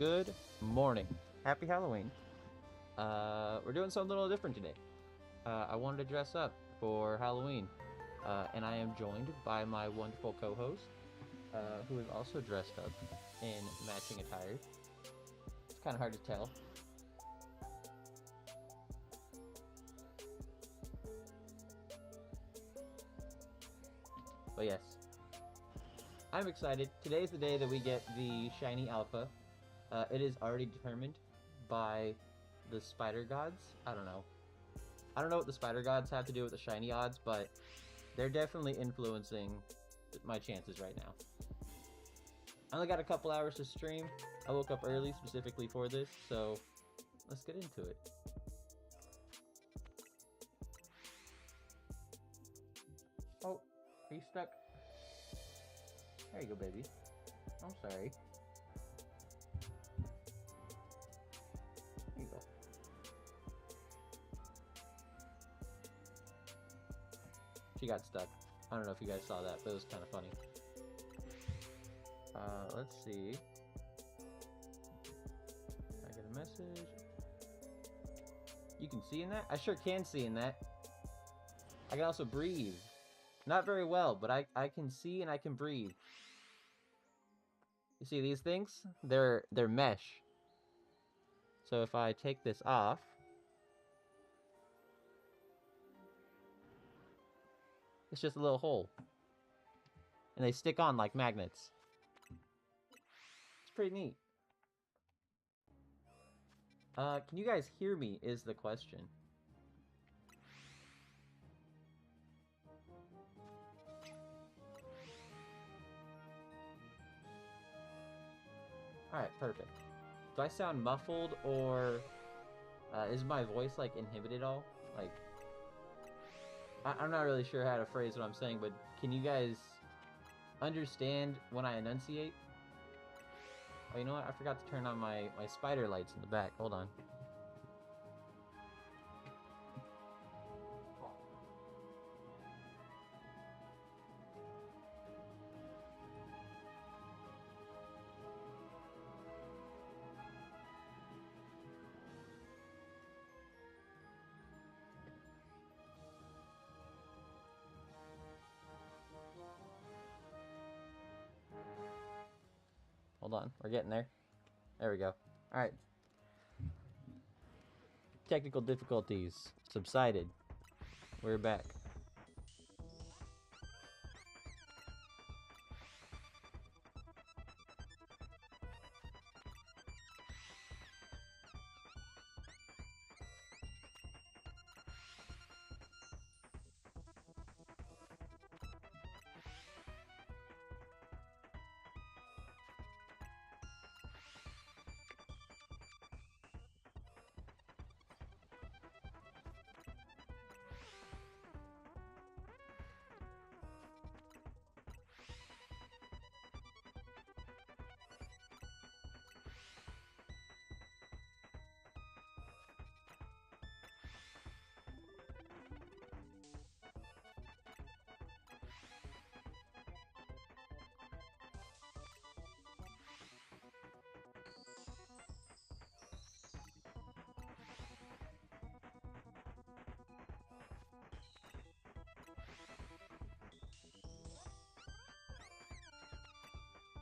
Good morning. Happy Halloween. We're doing something a little different today. I wanted to dress up for Halloween, and I am joined by my wonderful co-host, who is also dressed up in matching attire. It's kind of hard to tell. But yes, I'm excited. Today's the day that we get the shiny alpha. It is already determined by the spider gods. I don't know what the spider gods have to do with the shiny odds, but they're definitely influencing my chances right now. I only got a couple hours to stream. I woke up early specifically for this, so let's get into it. Oh, are you stuck? There you go, baby. I'm sorry. There you go. She got stuck. I don't know if you guys saw that, but it was kind of funny. Let's see. I get a message. You can see in that? I sure can see in that. I can also breathe. Not very well, but I can see and I can breathe. You see these things? They're mesh. So if I take this off, it's just a little hole. And they stick on like magnets. It's pretty neat. Can you guys hear me is the question. Alright, perfect. Do I sound muffled, or is my voice, like, inhibited all? Like, I'm not really sure how to phrase what I'm saying, but can you guys understand when I enunciate? Oh, you know what? I forgot to turn on my spider lights in the back. Hold on. Hold on, we're getting there. There we go. Alright. Technical difficulties subsided. We're back.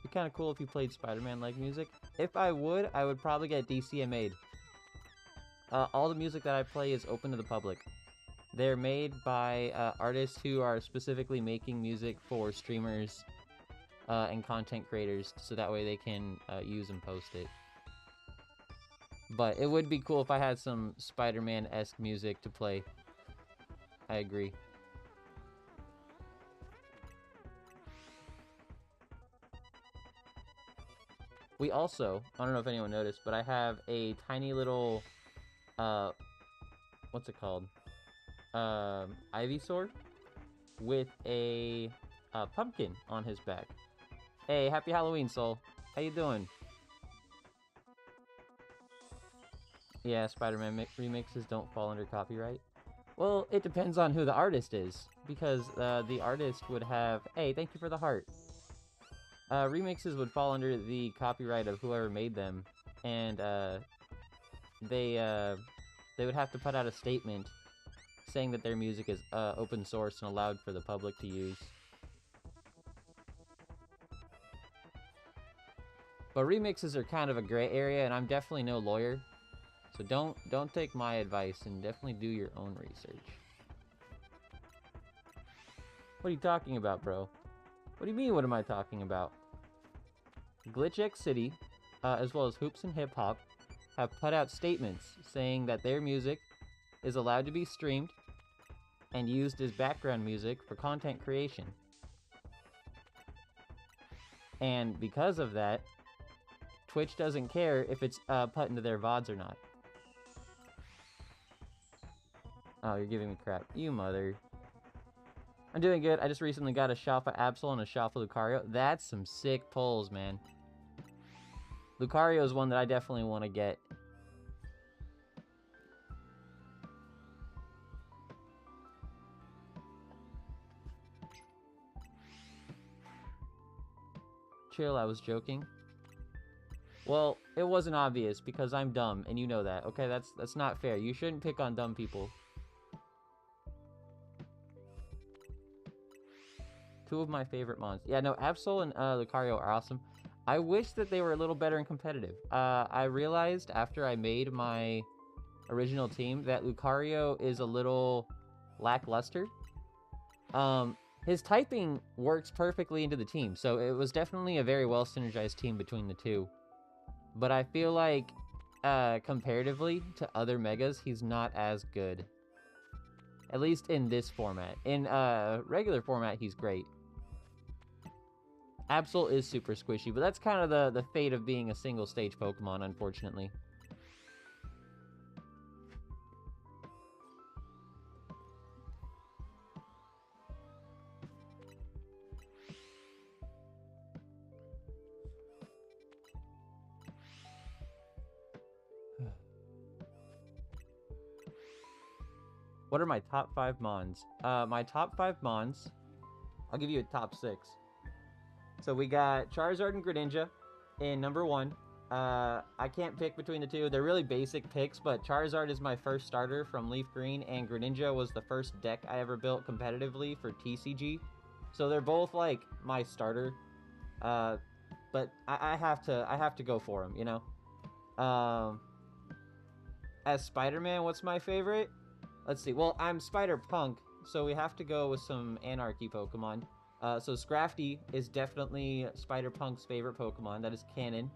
It'd be kind of cool if you played Spider-Man-like music. If I would probably get DCMA'd. All the music that I play is open to the public. They're made by artists who are specifically making music for streamers and content creators, so that way they can use and post it. But it would be cool if I had some Spider-Man-esque music to play. I agree. We also, I don't know if anyone noticed, but I have a tiny little, what's it called? Ivysaur with a pumpkin on his back. Hey, happy Halloween, Soul. How you doing? Yeah, Spider-Man remixes don't fall under copyright. Well, it depends on who the artist is, because the artist would have... Hey, thank you for the heart. Remixes would fall under the copyright of whoever made them, and they would have to put out a statement saying that their music is open source and allowed for the public to use. But remixes are kind of a gray area, and I'm definitely no lawyer. So don't take my advice, and definitely do your own research. What are you talking about, bro? What do you mean, what am I talking about? Glitch X City, as well as Hoops and Hip Hop, have put out statements saying that their music is allowed to be streamed and used as background music for content creation. And because of that, Twitch doesn't care if it's put into their VODs or not. Oh, you're giving me crap. You mother. I'm doing good. I just recently got a Shalpha Absol and a Shalpha Lucario. That's some sick pulls, man. Lucario is one that I definitely want to get. Chill, I was joking. Well, it wasn't obvious because I'm dumb, and you know that. Okay, that's not fair. You shouldn't pick on dumb people. Two of my favorite mons. Yeah, no, Absol and Lucario are awesome. I wish that they were a little better and competitive. I realized after I made my original team that Lucario is a little lackluster. His typing works perfectly into the team, so it was definitely a very well synergized team between the two. But I feel like, comparatively to other Megas, he's not as good. At least in this format. In regular format, he's great. Absol is super squishy, but that's kind of the fate of being a single stage Pokemon, unfortunately. What are my top 5 Mons? My top 5 Mons, I'll give you a top 6. So we got Charizard and Greninja in number 1. I can't pick between the two. They're really basic picks, but Charizard is my first starter from Leaf Green, and Greninja was the first deck I ever built competitively for TCG. So they're both, like, my starter. But I have to go for them, you know? As Spider-Man, what's my favorite? Let's see. Well, I'm Spider-Punk, so we have to go with some Anarchy Pokemon. So Scrafty is definitely Spider-Punk's favorite Pokemon. That is canon.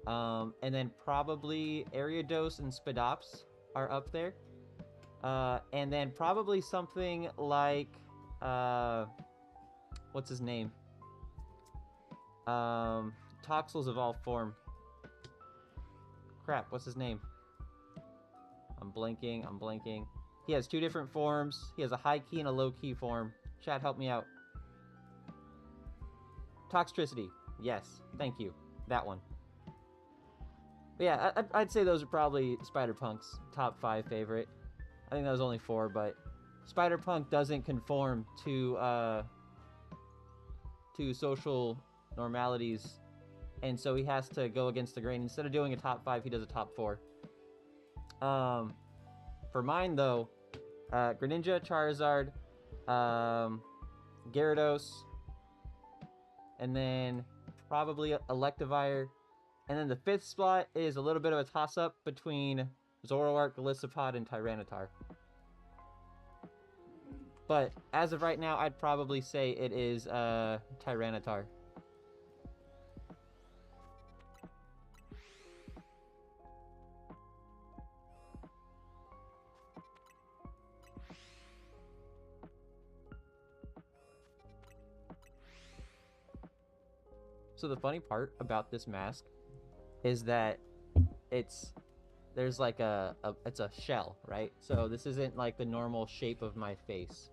And then probably Ariados and Spadops are up there. And then probably something like... what's his name? Toxel's Evolved Form. Crap, what's his name? I'm blanking. He has 2 different forms. He has a high key and a low key form. Chat, help me out. Toxtricity. Yes, thank you. That one. But yeah, I'd say those are probably Spider-Punk's top 5 favorite. I think that was only 4, but Spider-Punk doesn't conform to social normalities, and so he has to go against the grain. Instead of doing a top 5, he does a top 4. For mine, though, Greninja, Charizard, Gyarados, and then probably Electivire. And then the 5th spot is a little bit of a toss-up between Zoroark, Golisopod, and Tyranitar. But as of right now, I'd probably say it is Tyranitar. So the funny part about this mask is that there's like it's a shell, right? So this isn't like the normal shape of my face.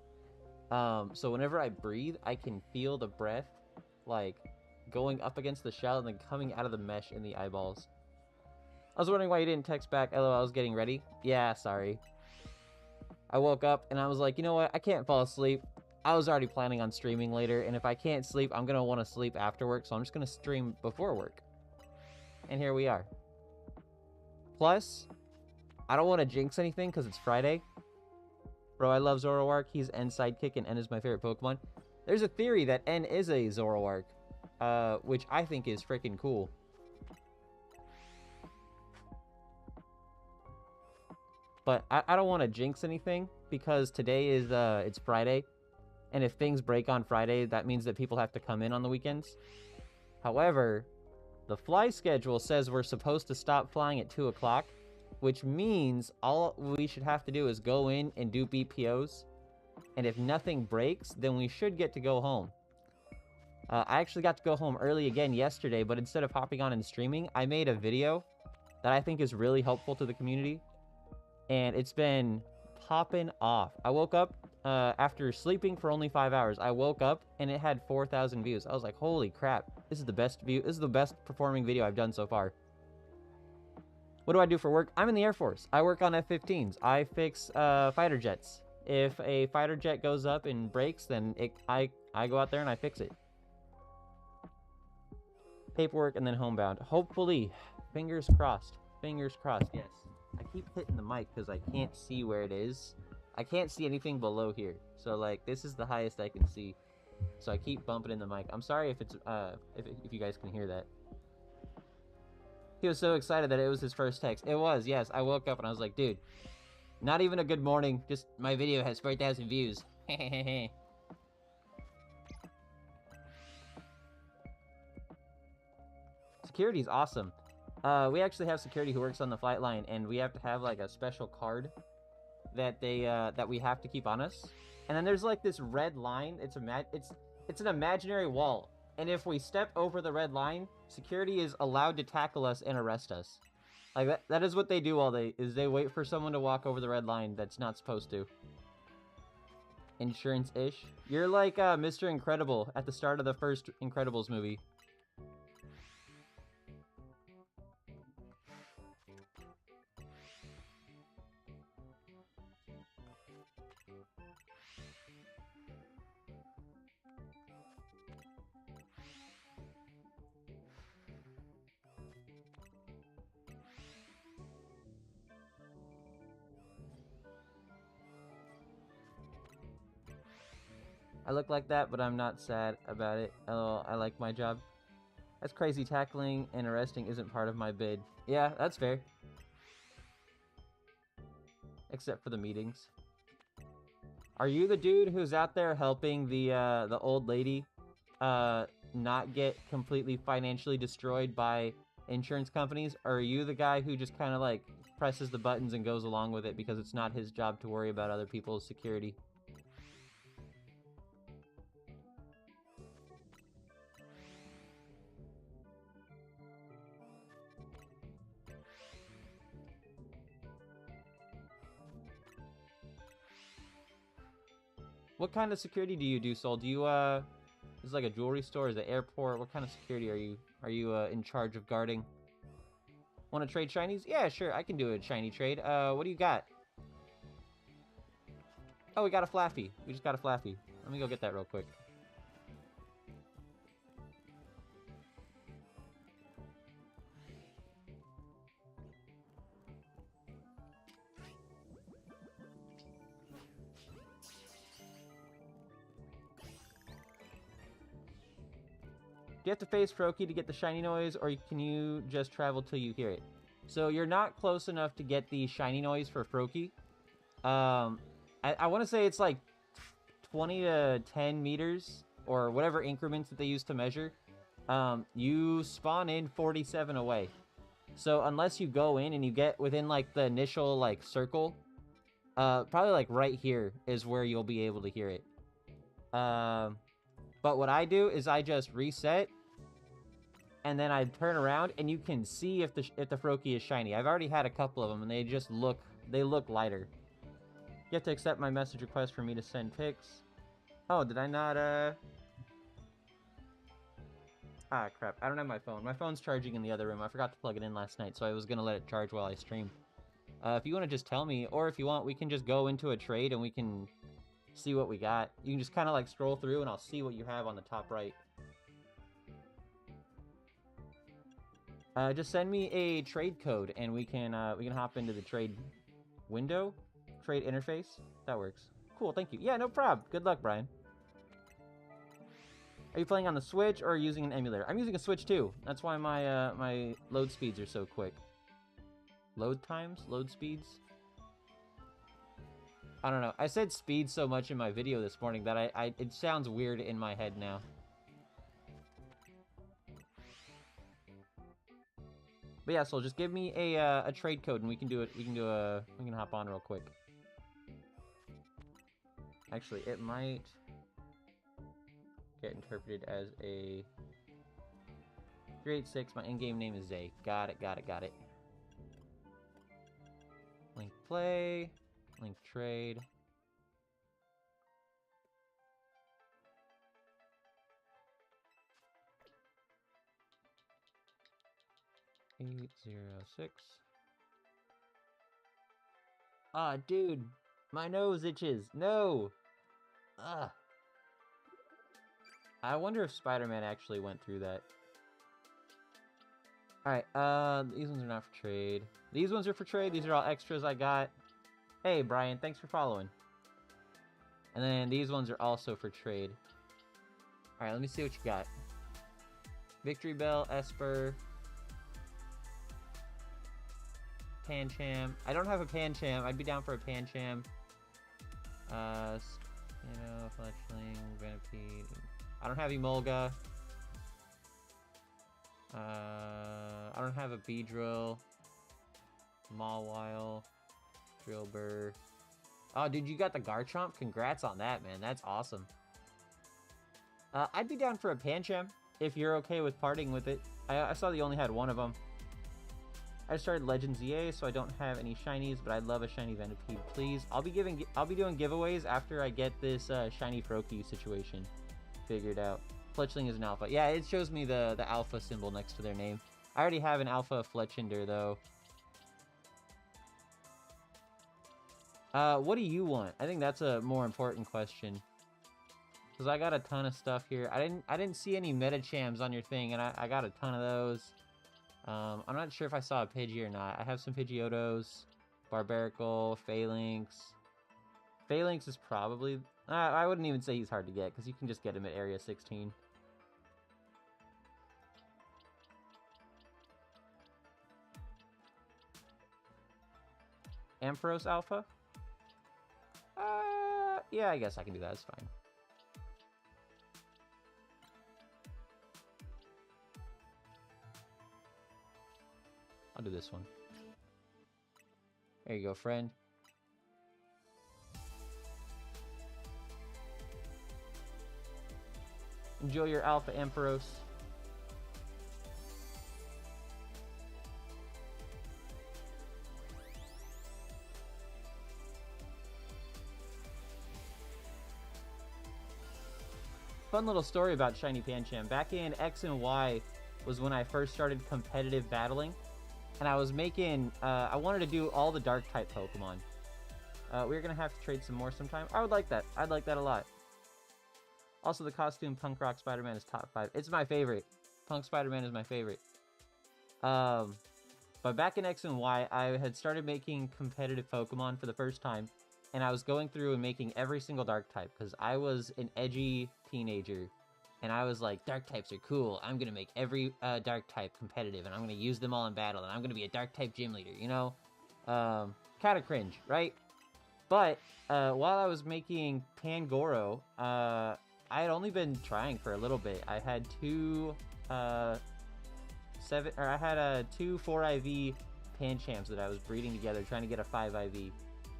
So whenever I breathe, I can feel the breath like going up against the shell and then coming out of the mesh in the eyeballs. I was wondering why you didn't text back. LOL, I was getting ready. Yeah, sorry. I woke up and I was like, you know what? I can't fall asleep. I was already planning on streaming later, and if I can't sleep, I'm gonna want to sleep after work, so I'm just gonna stream before work. And here we are. Plus, I don't want to jinx anything because it's Friday. Bro, I love Zoroark. He's N's sidekick, and N is my favorite Pokemon. There's a theory that N is a Zoroark, which I think is freaking cool. But I don't want to jinx anything because today is, it's Friday. And if things break on Friday, that means that people have to come in on the weekends. However, the fly schedule says we're supposed to stop flying at 2 o'clock, which means all we should have to do is go in and do BPOs. And if nothing breaks, then we should get to go home. I actually got to go home early again yesterday, but instead of hopping on and streaming, I made a video that I think is really helpful to the community. And it's been popping off. I woke up after sleeping for only 5 hours. I woke up and it had 4,000 views. I was like, holy crap. This is the best view. This is the best performing video I've done so far. What do I do for work? I'm in the Air Force. I work on F-15s. I fix fighter jets. If a fighter jet goes up and breaks, then I go out there and I fix it. Paperwork and then homebound. Hopefully. Fingers crossed. Fingers crossed, yes. I keep hitting the mic because I can't see where it is. I can't see anything below here. So, like, this is the highest I can see. So I keep bumping in the mic. I'm sorry if it's, if you guys can hear that. He was so excited that it was his first text. It was, yes. I woke up and I was like, dude, not even a good morning. Just, my video has 4,000 views. Security's awesome. We actually have security who works on the flight line, and we have to have, like, a special card that they, that we have to keep on us. And then there's, like, this red line. It's an imaginary wall. And if we step over the red line, security is allowed to tackle us and arrest us. Like, that is what they do all day, is they wait for someone to walk over the red line that's not supposed to. Insurance-ish. You're like, Mr. Incredible at the start of the first Incredibles movie. I look like that, but I'm not sad about it. Oh, I like my job. That's crazy. Tackling and arresting isn't part of my bid. Yeah, that's fair. Except for the meetings. Are you the dude who's out there helping the old lady not get completely financially destroyed by insurance companies? Or are you the guy who just kind of like presses the buttons and goes along with it because it's not his job to worry about other people's security? What kind of security do you do, Soul? Do you, is it like a jewelry store? Is it airport? What kind of security are you? Are you, in charge of guarding? Want to trade shinies? Yeah, sure, I can do a shiny trade. What do you got? Oh, we got a Flaffy. We just got a Flaffy. Let me go get that real quick. Do you have to face Froakie to get the shiny noise, or can you just travel till you hear it? So you're not close enough to get the shiny noise for Froakie. I want to say it's like 20 to 10 meters, or whatever increments that they use to measure. You spawn in 47 away. So unless you go in and you get within like the initial like circle, probably like right here is where you'll be able to hear it. But what I do is I just reset, and then I turn around, and you can see if the Froakie is shiny. I've already had a couple of them, and they just look lighter. You have to accept my message request for me to send pics. Oh, did I not, Ah, crap. I don't have my phone. My phone's charging in the other room. I forgot to plug it in last night, so I was gonna let it charge while I stream. If you want to just tell me, or if you want, we can just go into a trade, and we can see what we got. You can just kind of like scroll through and I'll see what you have on the top right. Just send me a trade code and we can hop into the trade window, trade interface. That works. Cool, thank you. Yeah, no problem. Good luck, Brian. Are you playing on the Switch or using an emulator? I'm using a Switch too. That's why my my load speeds are so quick. Load times? Load speeds? I don't know. I said speed so much in my video this morning that it sounds weird in my head now. But yeah, so just give me a trade code and we can do it. We can hop on real quick. Actually, it might get interpreted as a 386. My in-game name is Zay. Got it. Link play. Link trade. $806. Ah, dude, my nose itches. No. Ugh. I wonder if Spider-Man actually went through that. Alright, these ones are not for trade. These ones are for trade. These are all extras I got. Hey, Brian, thanks for following. And then these ones are also for trade. Alright, let me see what you got. Victory Bell, Esper. Pancham. I don't have a Pancham. I'd be down for a Pancham. Fletchling, Venipede. I don't have Emolga. I don't have a Beedrill. Mawile. Drillbur. Oh, dude, you got the Garchomp? Congrats on that, man. That's awesome. I'd be down for a Pancham, if you're okay with parting with it. I saw that you only had one of them. I started Legends EA, so I don't have any shinies, but I'd love a shiny Venipede, please. I'll be doing giveaways after I get this shiny Froakie situation figured out. Fletchling is an alpha. Yeah, it shows me the alpha symbol next to their name. I already have an alpha Fletchinder, though. What do you want? I think that's a more important question. Because I got a ton of stuff here. I didn't see any Metachams on your thing, and I got a ton of those. I'm not sure if I saw a Pidgey or not. I have some Pidgeotos, Barbaracle, Phalanx. Phalanx is probably... I wouldn't even say he's hard to get, because you can just get him at Area 16. Ampharos Alpha? Yeah, I guess I can do that. It's fine. I'll do this one. There you go, friend. Enjoy your Alpha Ampharos. Fun little story about Shiny Pancham. Back in X and Y was when I first started competitive battling. And I was making, I wanted to do all the Dark-type Pokemon. We're gonna have to trade some more sometime. I would like that. I'd like that a lot. Also, the costume Punk Rock Spider-Man is top 5. It's my favorite. Punk Spider-Man is my favorite. But back in X and Y, I had started making competitive Pokemon for the first time. And I was going through and making every single Dark-type. Because I was an edgy teenager. And I was like, dark types are cool. I'm going to make every dark type competitive, and I'm going to use them all in battle, and I'm going to be a dark type gym leader, you know? Kind of cringe, right? But while I was making Pangoro, I had only been trying for a little bit. I had two 4IV Panchams that I was breeding together, trying to get a 5IV.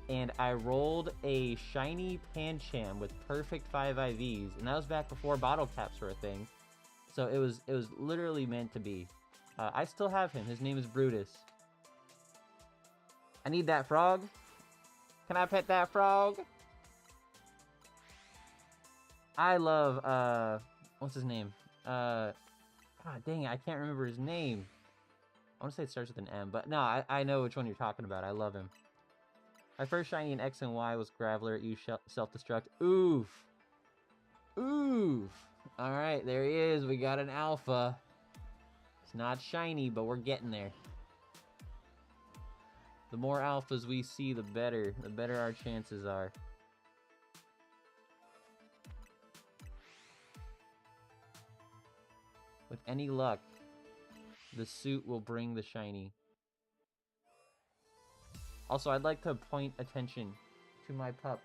And I rolled a shiny Pancham with perfect 5 IVs, and that was back before bottle caps were a thing. So it was literally meant to be. I still have him. His name is Brutus. I need that frog. Can I pet that frog? I love, what's his name? God dang it, I can't remember his name. I want to say it starts with an M, but no, I know which one you're talking about. I love him. My first shiny in X and Y was Graveler. You self-destruct. Oof. Oof. Alright, there he is. We got an alpha. It's not shiny, but we're getting there. The more alphas we see, the better. The better our chances are. With any luck, the suit will bring the shiny. Also, I'd like to point attention to my pup,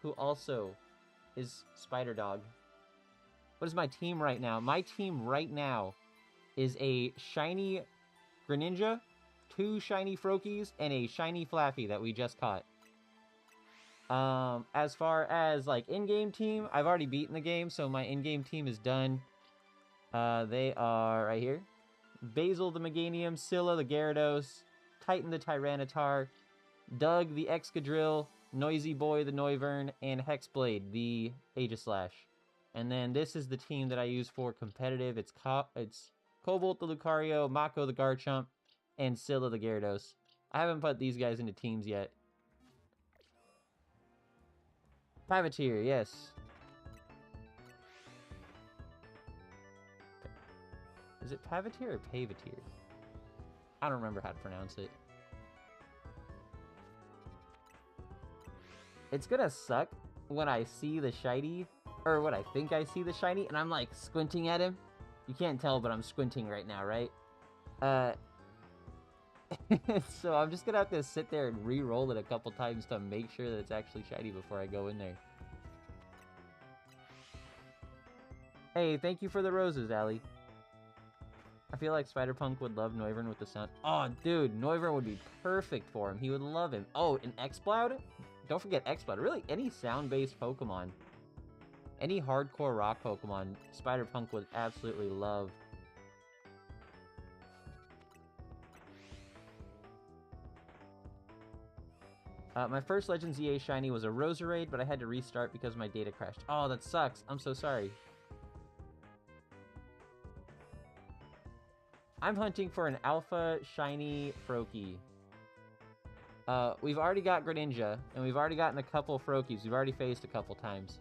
who also is Spider Dog. What is my team right now? My team right now is a shiny Greninja, 2 shiny Froakies, and a shiny Flaffy that we just caught. As far as, like, in-game team, I've already beaten the game, so my in-game team is done. They are right here. Basil the Meganium, Scylla the Gyarados, Titan the Tyranitar, Doug the Excadrill, Noisy Boy the Noivern, and Hexblade the Aegislash. And then this is the team that I use for competitive. It's Cobalt the Lucario, Mako the Garchomp, and Scylla the Gyarados. I haven't put these guys into teams yet. Privateer, yes. Is it Privateer or Paveteer? I don't remember how to pronounce it. It's gonna suck when I see the shiny, or when I think I see the shiny, and I'm like squinting at him. You can't tell, but I'm squinting right now, right? So I'm just gonna have to sit there and re-roll it a couple times to make sure that it's actually shiny before I go in there. Hey, thank you for the roses, Allie. I feel like Spider-Punk would love Noivern with the sound. Oh, dude, Noivern would be perfect for him. He would love him. Oh, and Exploud? Don't forget Exploud. Really, any sound-based Pokemon, any hardcore rock Pokemon, Spider-Punk would absolutely love. My first Legends EA shiny was a Roserade, but I had to restart because my data crashed. Oh, that sucks. I'm so sorry. I'm hunting for an alpha shiny Froakie. We've already got Greninja, and we've already gotten a couple Froakies. We've already faced a couple times.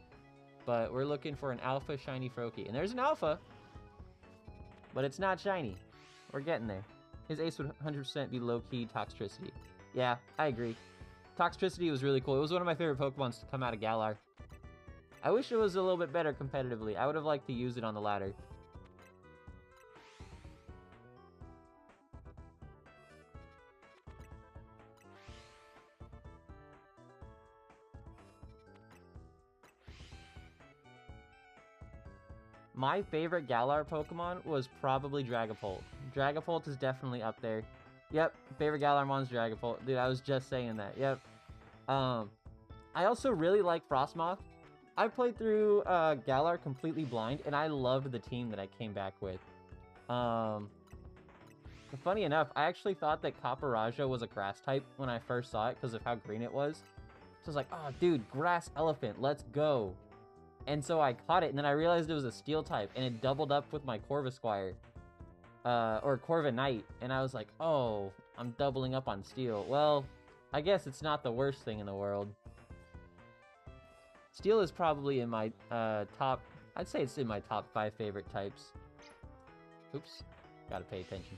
But we're looking for an alpha shiny Froakie. And there's an alpha, but it's not shiny. We're getting there. His ace would 100% be low-key Toxtricity. Yeah, I agree. Toxtricity was really cool. It was one of my favorite Pokemons to come out of Galar. I wish it was a little bit better competitively. I would have liked to use it on the ladder. My favorite Galar Pokemon was probably Dragapult. Dragapult is definitely up there. Yep, favorite Galarmon's Dragapult. Dude, I was just saying that. Yep. I also really like Frostmoth. I played through Galar completely blind, and I loved the team that I came back with. Funny enough, I actually thought that Caparajah was a grass type when I first saw it because of how green it was. So I was like, oh, dude, grass elephant, let's go. And so I caught it, and then I realized it was a steel type, and it doubled up with my Corvisquire. Or Corviknight, and I was like, oh, I'm doubling up on steel. Well, I guess it's not the worst thing in the world. Steel is probably in my top, I'd say it's in my top 5 favorite types. Oops, gotta pay attention.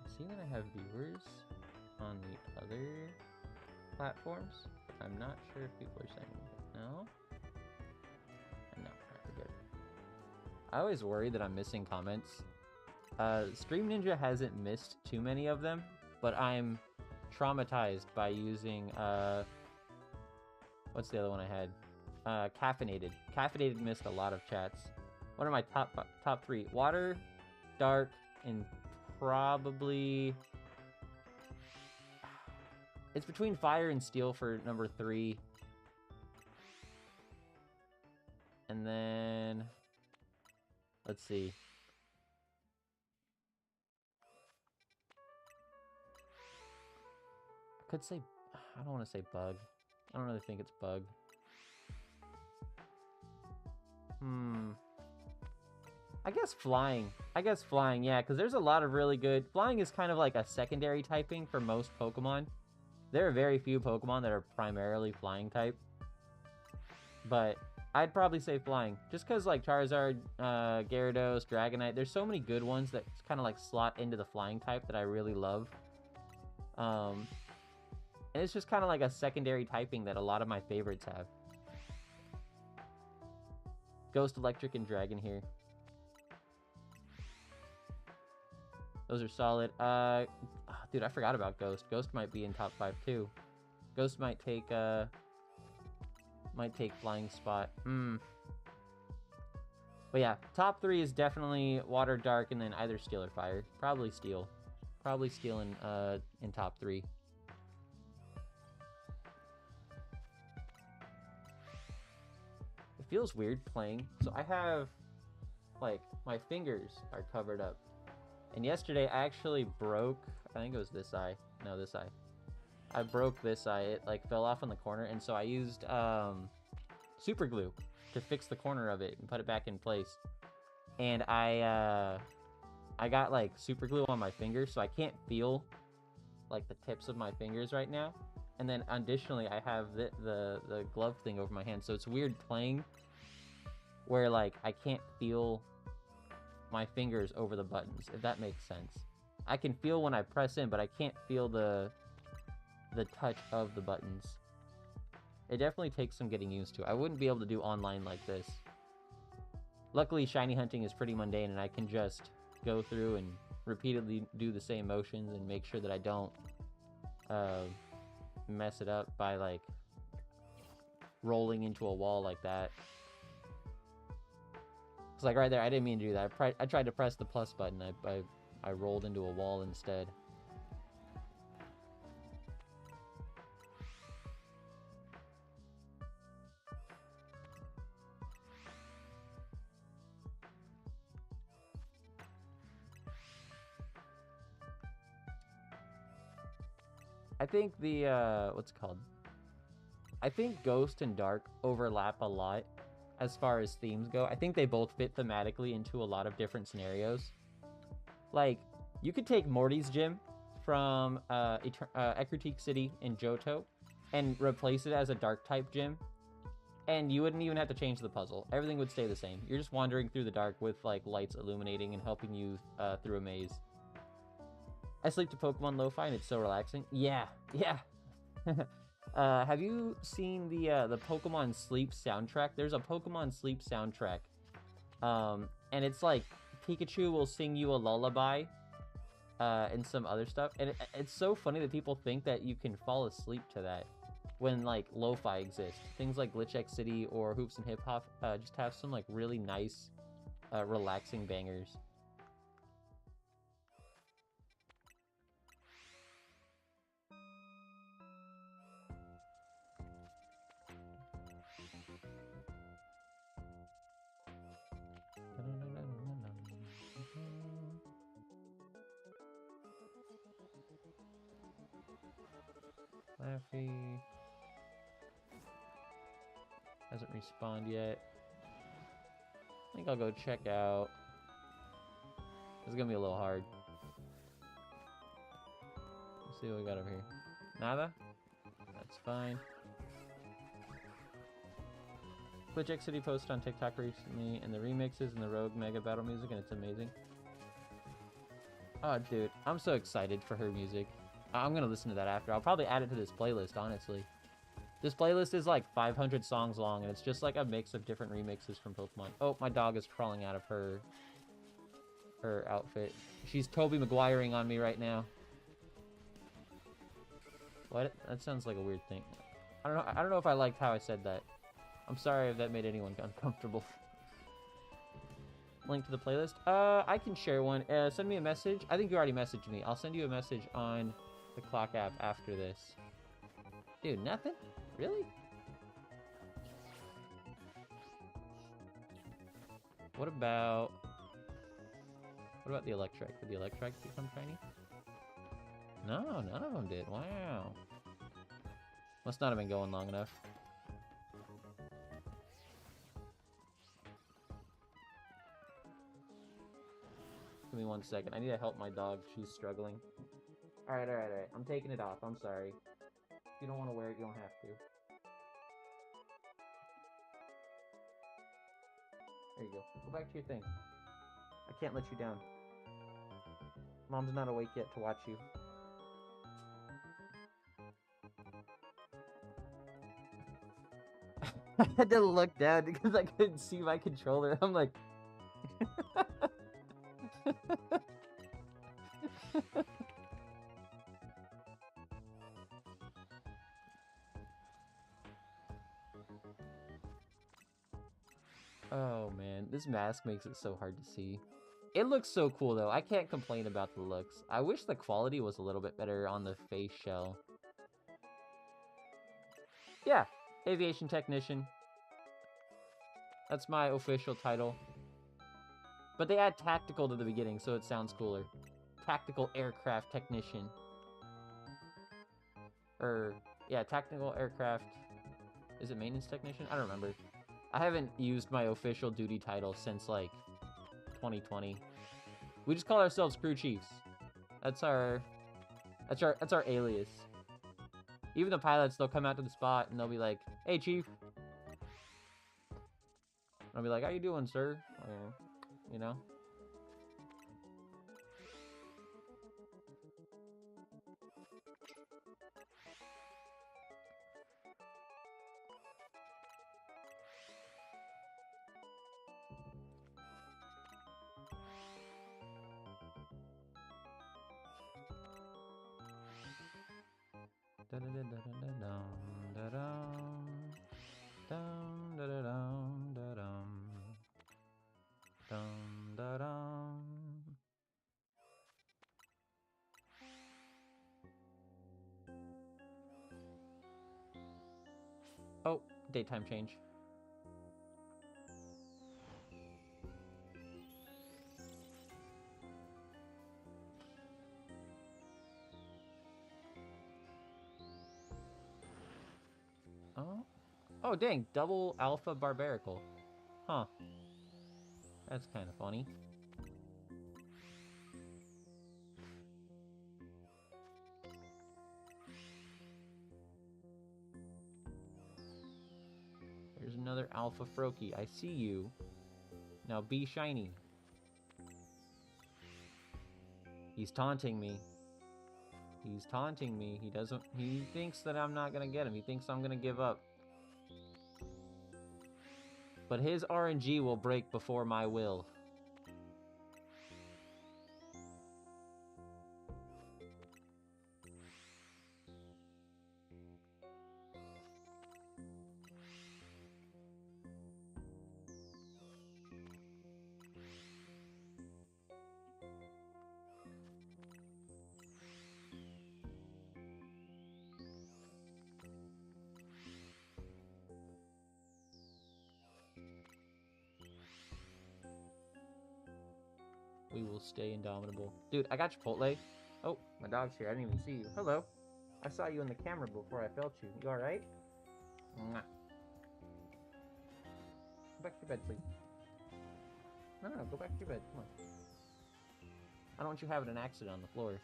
I see that I have viewers on the other platforms. I'm not sure if people are saying no. No, we're good. I always worry that I'm missing comments. Stream Ninja hasn't missed too many of them, but I'm traumatized by using, what's the other one I had? Caffeinated. Caffeinated missed a lot of chats. What are my top 3? Water, Dark, and probably... It's between Fire and Steel for number 3. And then... Let's see. I could say... I don't want to say Bug. I don't really think it's Bug. I guess Flying. Yeah, because there's a lot of really good... Flying is kind of like a secondary typing for most Pokemon. There are very few Pokemon that are primarily Flying type. But I'd probably say flying. Just because, like, Charizard, Gyarados, Dragonite, there's so many good ones that kind of, like, slot into the flying type that I really love. And it's just kind of like a secondary typing that a lot of my favorites have. Ghost, Electric, and Dragon here. Those are solid. Dude, I forgot about Ghost. Ghost might be in top 5 too. Ghost might take flying spot. But yeah, top 3 is definitely Water, Dark, and then either Steel or Fire. Probably Steel. Probably Steel in top 3. It feels weird playing. So I have, like, my fingers are covered up. And yesterday I actually broke, I think it was this eye. No, this eye. I broke this eye. It, like, fell off on the corner. And so I used super glue to fix the corner of it and put it back in place. And I got, like, super glue on my fingers, so I can't feel, like, the tips of my fingers right now. And then additionally, I have the glove thing over my hand, so it's weird playing where, like, I can't feel my fingers over the buttons, if that makes sense. I can feel when I press in, but I can't feel the touch of the buttons. It definitely takes some getting used to. I wouldn't be able to do online like this. Luckily, shiny hunting is pretty mundane, and I can just go through and repeatedly do the same motions and make sure that I don't mess it up by, like, rolling into a wall like that. It's like right there, I didn't mean to do that. I tried to press the plus button. I rolled into a wall instead. I think the, what's it called? I think Ghost and Dark overlap a lot as far as themes go. I think they both fit thematically into a lot of different scenarios. Like, you could take Morty's gym from Ecruteak City in Johto and replace it as a Dark type gym, and you wouldn't even have to change the puzzle. Everything would stay the same. You're just wandering through the dark with, like, lights illuminating and helping you through a maze. I sleep to Pokemon Lo-Fi and it's so relaxing. Yeah. Have you seen the Pokemon Sleep soundtrack? There's a Pokemon Sleep soundtrack. And it's like Pikachu will sing you a lullaby and some other stuff. And it's so funny that people think that you can fall asleep to that when, like, lo-fi exists. Things like Glitch X City or Hoops and Hip Hop just have some, like, really nice, relaxing bangers. Laffy hasn't respawned yet. I think I'll go check out. It's gonna be a little hard. Let's see what we got over here. Nada? That's fine. Glitch X City posted on TikTok recently, and the remixes and the Rogue Mega Battle music, and it's amazing. Oh, dude, I'm so excited for her music. I'm gonna listen to that after. I'll probably add it to this playlist, honestly. This playlist is like 500 songs long, and it's just like a mix of different remixes from Pokemon. Oh, my dog is crawling out of her outfit. She's Tobey Maguiring on me right now. What? That sounds like a weird thing. I don't know if I liked how I said that. I'm sorry if that made anyone uncomfortable. Link to the playlist? I can share one. Send me a message. I think you already messaged me. I'll send you a message on the Clock app after this. Dude, nothing? Really? What about the Electrike? Did the Electrike become shiny? No, none of them did. Wow. Must not have been going long enough. Give me 1 second. I need to help my dog. She's struggling. Alright. I'm taking it off. I'm sorry. If you don't want to wear it, you don't have to. There you go. Go back to your thing. I can't let you down. Mom's not awake yet to watch you. I had to look down because I couldn't see my controller. I'm like... Oh man, this mask makes it so hard to see. It looks so cool though. I can't complain about the looks. I wish the quality was a little bit better on the face shell. Yeah, aviation technician. That's my official title. But they add tactical to the beginning, so it sounds cooler. Tactical aircraft technician. Yeah, tactical aircraft... Is it maintenance technician? I don't remember. I haven't used my official duty title since, like, 2020. We just call ourselves crew chiefs. That's our alias. Even the pilots, they'll come out to the spot and they'll be like, "Hey, chief." And I'll be like, "How you doing, sir?" Or, you know? Oh, daytime change. Oh. Oh, dang. Double Alpha Barbarical. Huh. That's kind of funny. There's another Shalpha Froakie. I see you. Now be shiny. He's taunting me. He's taunting me. He thinks that I'm not gonna get him. He thinks I'm gonna give up. But his RNG will break before my will. We will stay indomitable. Dude, I got Chipotle. Oh, my dog's here. I didn't even see you. Hello. I saw you in the camera before I felt you. You alright? Mwah. Go back to your bed, please. No, go back to your bed. Come on. I don't want you having an accident on the floor.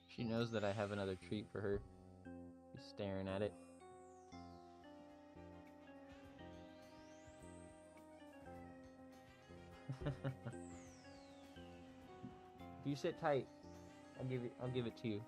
She knows that I have another treat for her. She's staring at it. If you sit tight, I'll give it to you.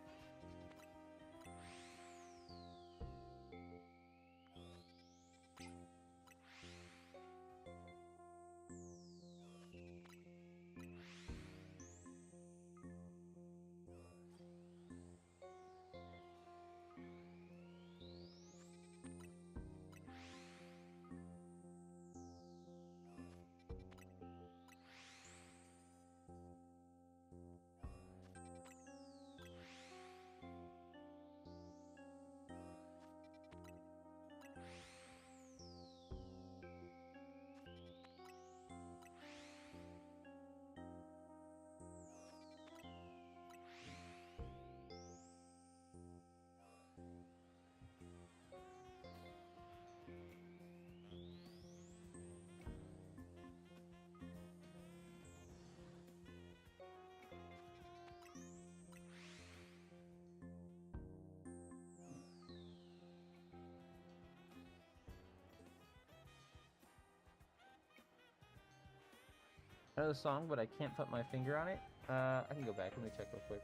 I know the song, but I can't put my finger on it. I can go back. Let me check real quick.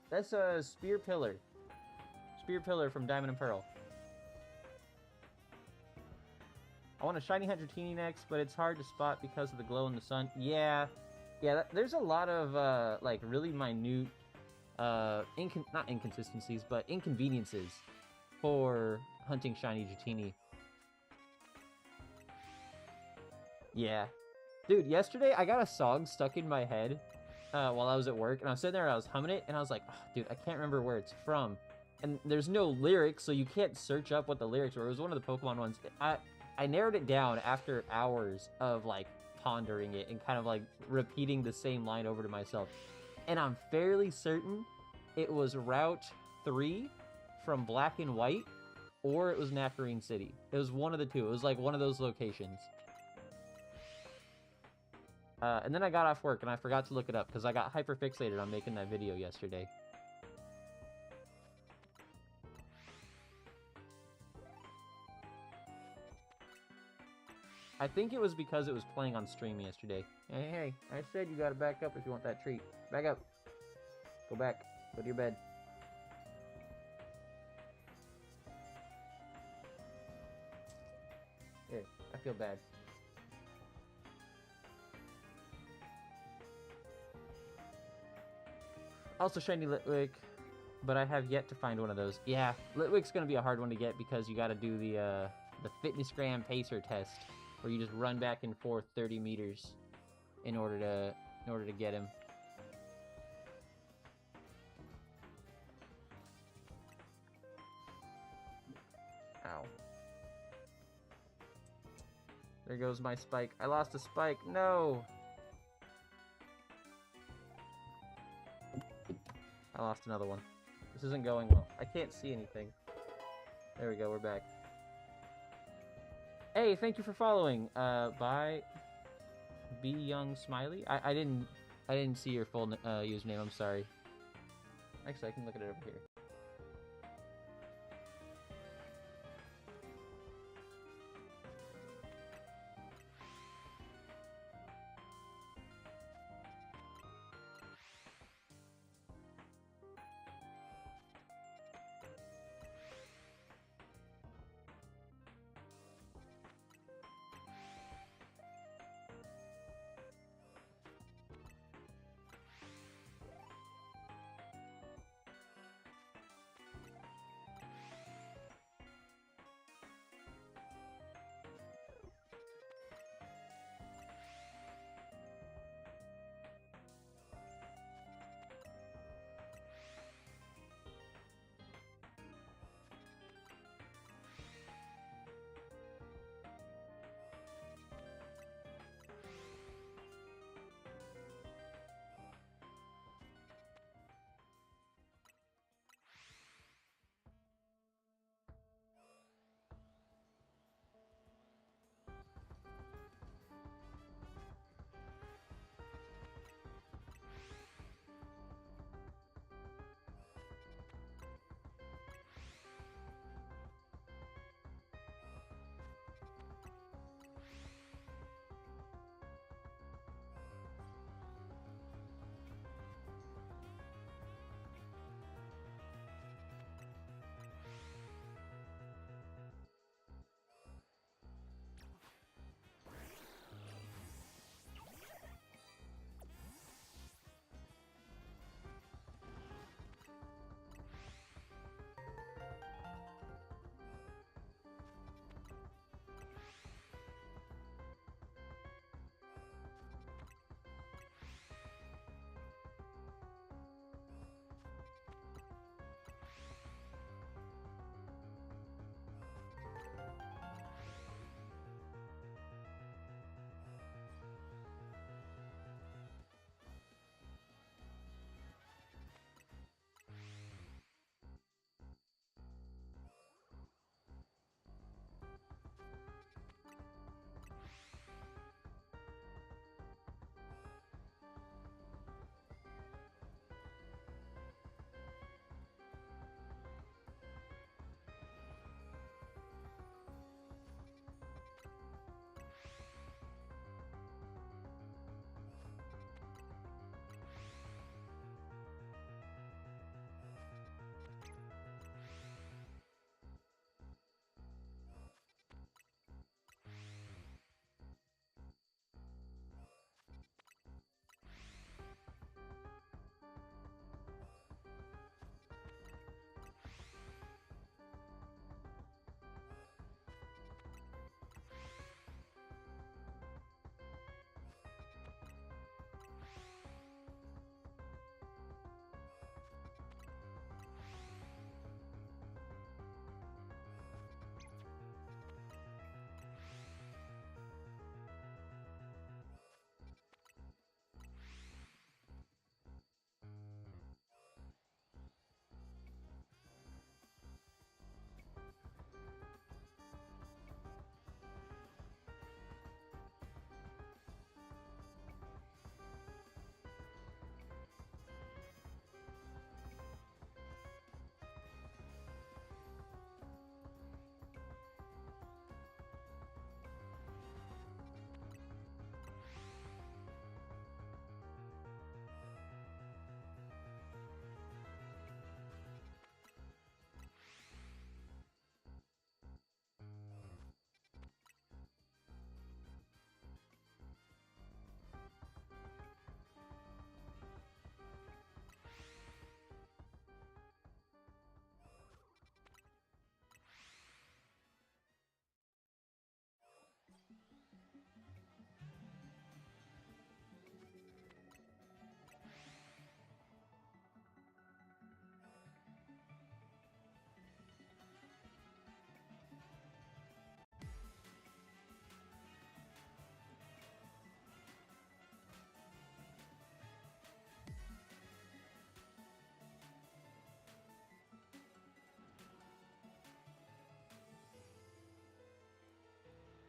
That's a Spear Pillar. Spear Pillar from Diamond and Pearl. I want a shiny Dratini next, but it's hard to spot because of the glow in the sun. Yeah, there's a lot of, like, really minute, not inconsistencies, but inconveniences for hunting shiny Dratini. Yeah. Dude, yesterday I got a song stuck in my head while I was at work, and I was sitting there and I was humming it, and I was like, oh, dude, I can't remember where it's from. And there's no lyrics, so you can't search up what the lyrics were. It was one of the Pokemon ones. I narrowed it down after hours of, like, pondering it and kind of, like, repeating the same line over to myself. And I'm fairly certain it was Route 3 from Black and White, or it was Nakarine City. It was one of the two. It was, like, one of those locations. And then I got off work, and I forgot to look it up, because I got hyper-fixated on making that video yesterday. I think it was because it was playing on stream yesterday. Hey, I said you gotta back up if you want that treat. Back up. Go back. Go to your bed. Here, I feel bad. Also shiny Litwick, but I have yet to find one of those. Yeah, Litwick's gonna be a hard one to get because you gotta do the Fitnessgram Pacer test, where you just run back and forth 30 meters in order to get him. Ow. There goes my spike. I lost a spike. No! I lost another one. This isn't going well. I can't see anything. There we go, we're back. Hey, thank you for following. By Be Young Smiley. I didn't see your full username. I'm sorry. Actually, I can look at it over here.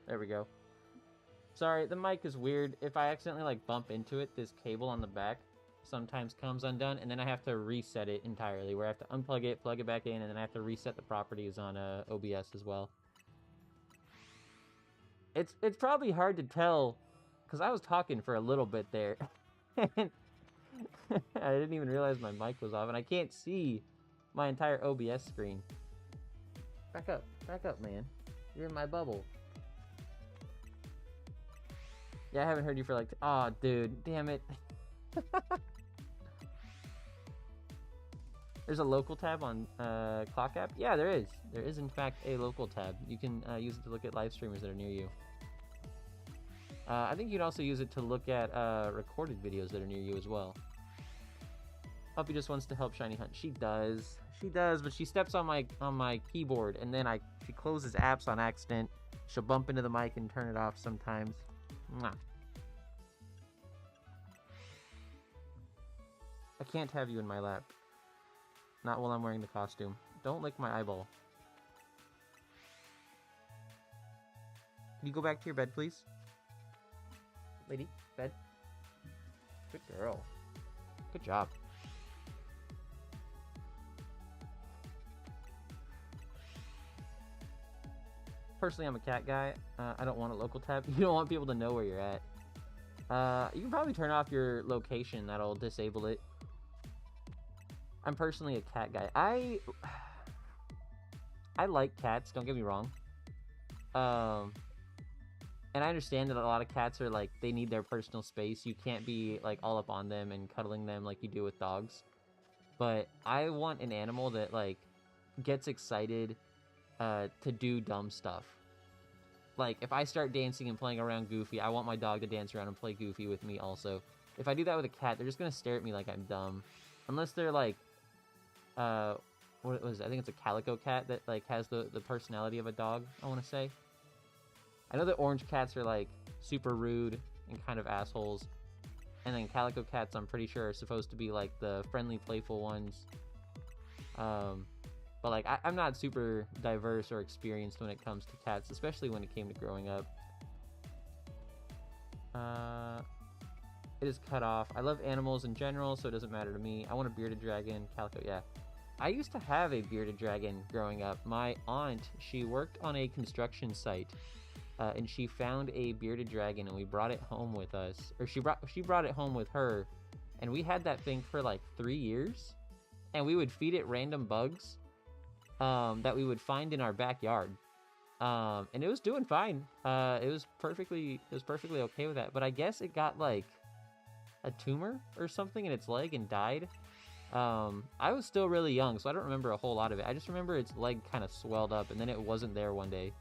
There we go. Sorry, the mic is weird. If I accidentally, like, bump into it, this cable on the back sometimes comes undone, and then I have to reset it entirely, where I have to unplug it, plug it back in, and then I have to reset the properties on OBS as well. It's probably hard to tell, because I was talking for a little bit there, and I didn't even realize my mic was off, and I can't see my entire OBS screen. Back up, man. You're in my bubble. Yeah, I haven't heard you for like... Aw, dude. Damn it. There's a local tab on Clock app? Yeah, there is. There is, in fact, a local tab. You can use it to look at live streamers that are near you. I think you can also use it to look at recorded videos that are near you as well. Puppy just wants to help Shiny Hunt. She does. She does, but she steps on my keyboard, and then she closes apps on accident. She'll bump into the mic and turn it off sometimes. Mwah. I can't have you in my lap. Not while I'm wearing the costume. Don't lick my eyeball. Can you go back to your bed, please? Lady, bed. Good girl. Good job. Personally, I'm a cat guy. I don't want a local tab. You don't want people to know where you're at. You can probably turn off your location. That'll disable it. I'm personally a cat guy. I like cats, don't get me wrong. And I understand that a lot of cats are like, they need their personal space. You can't be like all up on them and cuddling them like you do with dogs. But I want an animal that like gets excited to do dumb stuff. Like, if I start dancing and playing around Goofy, I want my dog to dance around and play Goofy with me also. If I do that with a cat, they're just gonna stare at me like I'm dumb. Unless they're like, what was it? I think it's a calico cat that like has the personality of a dog, I want to say. I know that orange cats are like super rude and kind of assholes. And then calico cats, I'm pretty sure, are supposed to be like the friendly, playful ones. But like, I'm not super diverse or experienced when it comes to cats, especially when it came to growing up. It is cut off. I love animals in general, so it doesn't matter to me. I want a bearded dragon, calico, yeah. I used to have a bearded dragon growing up. My aunt, she worked on a construction site, and she found a bearded dragon, and we brought it home with us. Or she brought it home with her, and we had that thing for like 3 years, and we would feed it random bugs that we would find in our backyard. And it was doing fine. It was perfectly okay with that. But I guess it got like a tumor or something in its leg and died. I was still really young, so I don't remember a whole lot of it. I just remember its leg kind of swelled up, and then it wasn't there one day.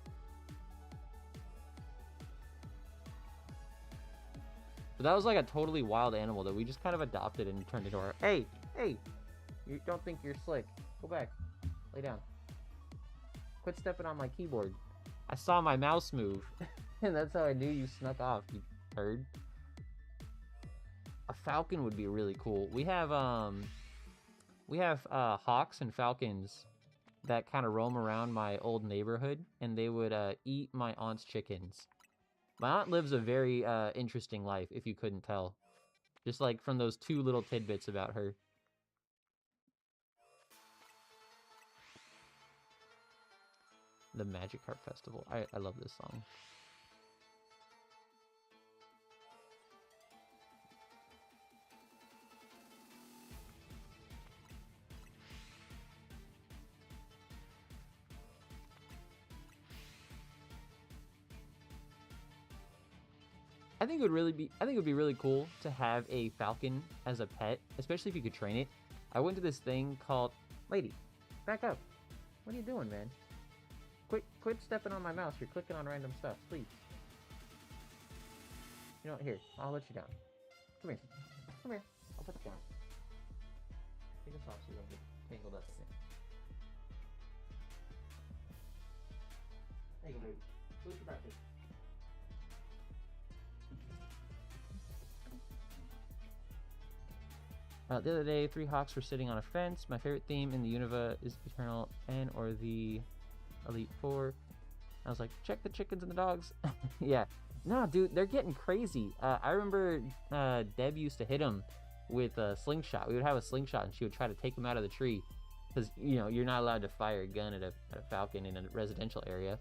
But that was like a totally wild animal that we just kind of adopted and turned into our... Hey! You don't think you're slick. Go back. Lay down. Quit stepping on my keyboard. I saw my mouse move. And that's how I knew you snuck off, you turd. A falcon would be really cool. We have hawks and falcons that kind of roam around my old neighborhood, and they would eat my aunt's chickens. My aunt lives a very interesting life, if you couldn't tell. Just like from those 2 little tidbits about her. The Magikarp Festival. I love this song. I think it would be really cool to have a falcon as a pet, especially if you could train it. I went to this thing called... Lady, back up. What are you doing, man? Quit stepping on my mouse. You're clicking on random stuff, please. You know what? Here, I'll let you down. Come here. Come here. I'll put you down. Take this off so you don't get tangled up in it. There you go, baby. Go eat your breakfast. The other day, 3 hawks were sitting on a fence. My favorite theme in the Unova is Eternal N or the Elite Four. I was like, check the chickens and the dogs. Yeah. No, dude, they're getting crazy. I remember Deb used to hit them with a slingshot. We would have a slingshot, and she would try to take them out of the tree. Because, you know, you're not allowed to fire a gun at a falcon in a residential area.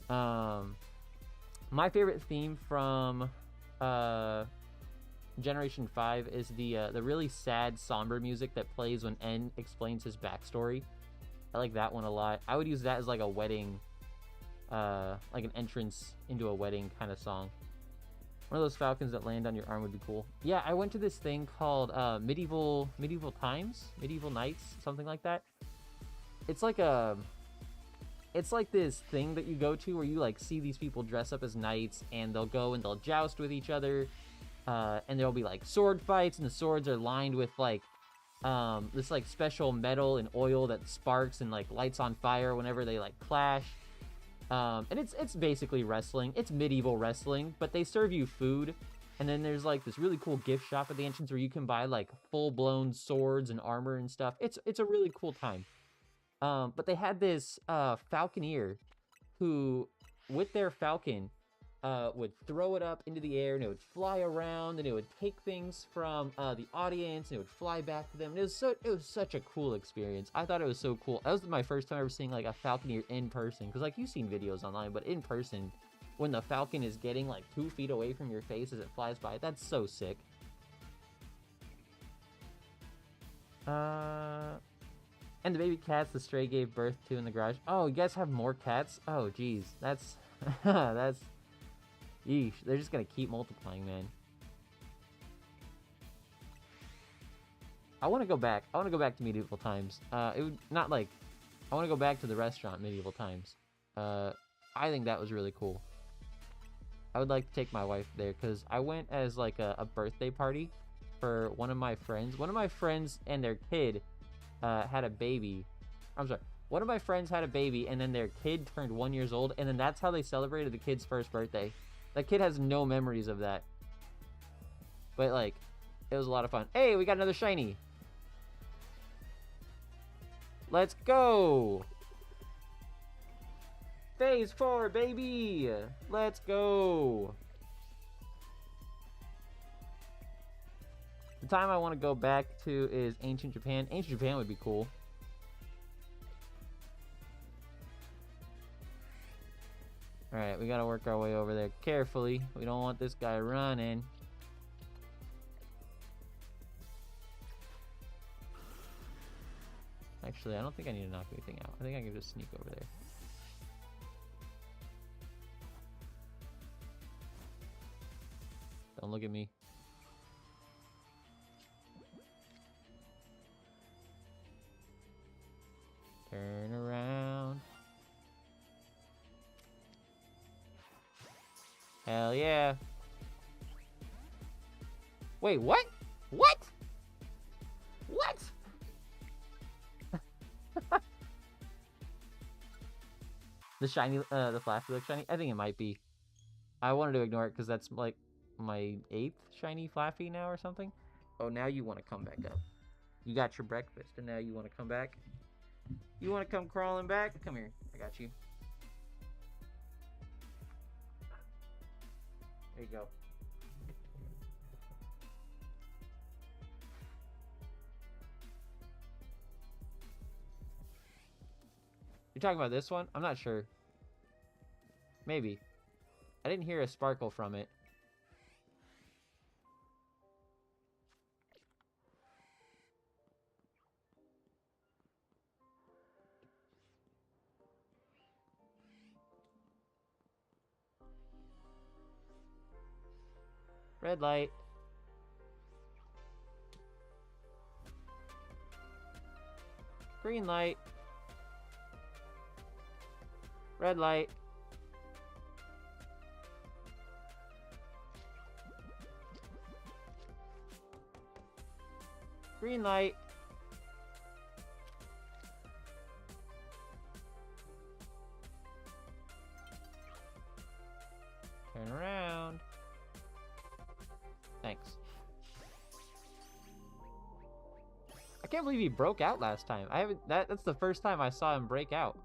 My favorite theme from Generation 5 is the really sad, somber music that plays when N explains his backstory. I like that one a lot. I would use that as like a wedding, like an entrance into a wedding kind of song. One of those falcons that land on your arm would be cool. Yeah, I went to this thing called Medieval Nights, something like that. It's like this thing that you go to where you like see these people dress up as knights, and they'll go and they'll joust with each other, and there'll be like sword fights, and the swords are lined with like this like special metal and oil that sparks and like lights on fire whenever they like clash. And it's basically wrestling. It's medieval wrestling, but they serve you food, and then there's like this really cool gift shop at the entrance where you can buy like full-blown swords and armor and stuff. It's a really cool time. But they had this falconeer who, with their falcon, would throw it up into the air, and it would fly around, and it would take things from the audience, and it would fly back to them. And it was such a cool experience. I thought it was so cool. That was my first time ever seeing like a falconeer in person, because like you've seen videos online, but in person, when the falcon is getting like 2 feet away from your face as it flies by, that's so sick. And the baby cats the stray gave birth to in the garage. Oh, you guys have more cats? Oh, geez, that's that's. Yeesh, they're just gonna keep multiplying, man. I want to go back. I want to go back to medieval times. It would not like. I want to go back to the restaurant medieval times. I think that was really cool. I would like to take my wife there because I went as like a birthday party for one of my friends. One of my friends and their kid had a baby. I'm sorry. One of my friends had a baby, and then their kid turned 1 year old, and then that's how they celebrated the kid's first birthday. That kid has no memories of that. But, like, it was a lot of fun. Hey, we got another shiny. Let's go. Phase 4, baby. Let's go. The time I want to go back to is Ancient Japan. Ancient Japan would be cool. Alright, we gotta work our way over there carefully. We don't want this guy running. Actually, I don't think I need to knock anything out. I think I can just sneak over there. Don't look at me. Turn around. Hell yeah. Wait, what? What? What? The shiny, the Flaffy looks shiny? I think it might be. I wanted to ignore it because that's like my 8th shiny Flaffy now or something. Oh, now you want to come back up. You got your breakfast and now you want to come back? You want to come crawling back? Come here. I got you. There you go. You're talking about this one? I'm not sure. Maybe. I didn't hear a sparkle from it. Red light. Green light. Red light. Green light. Turn around. Thanks. I can't believe he broke out last time. That's the first time I saw him break out.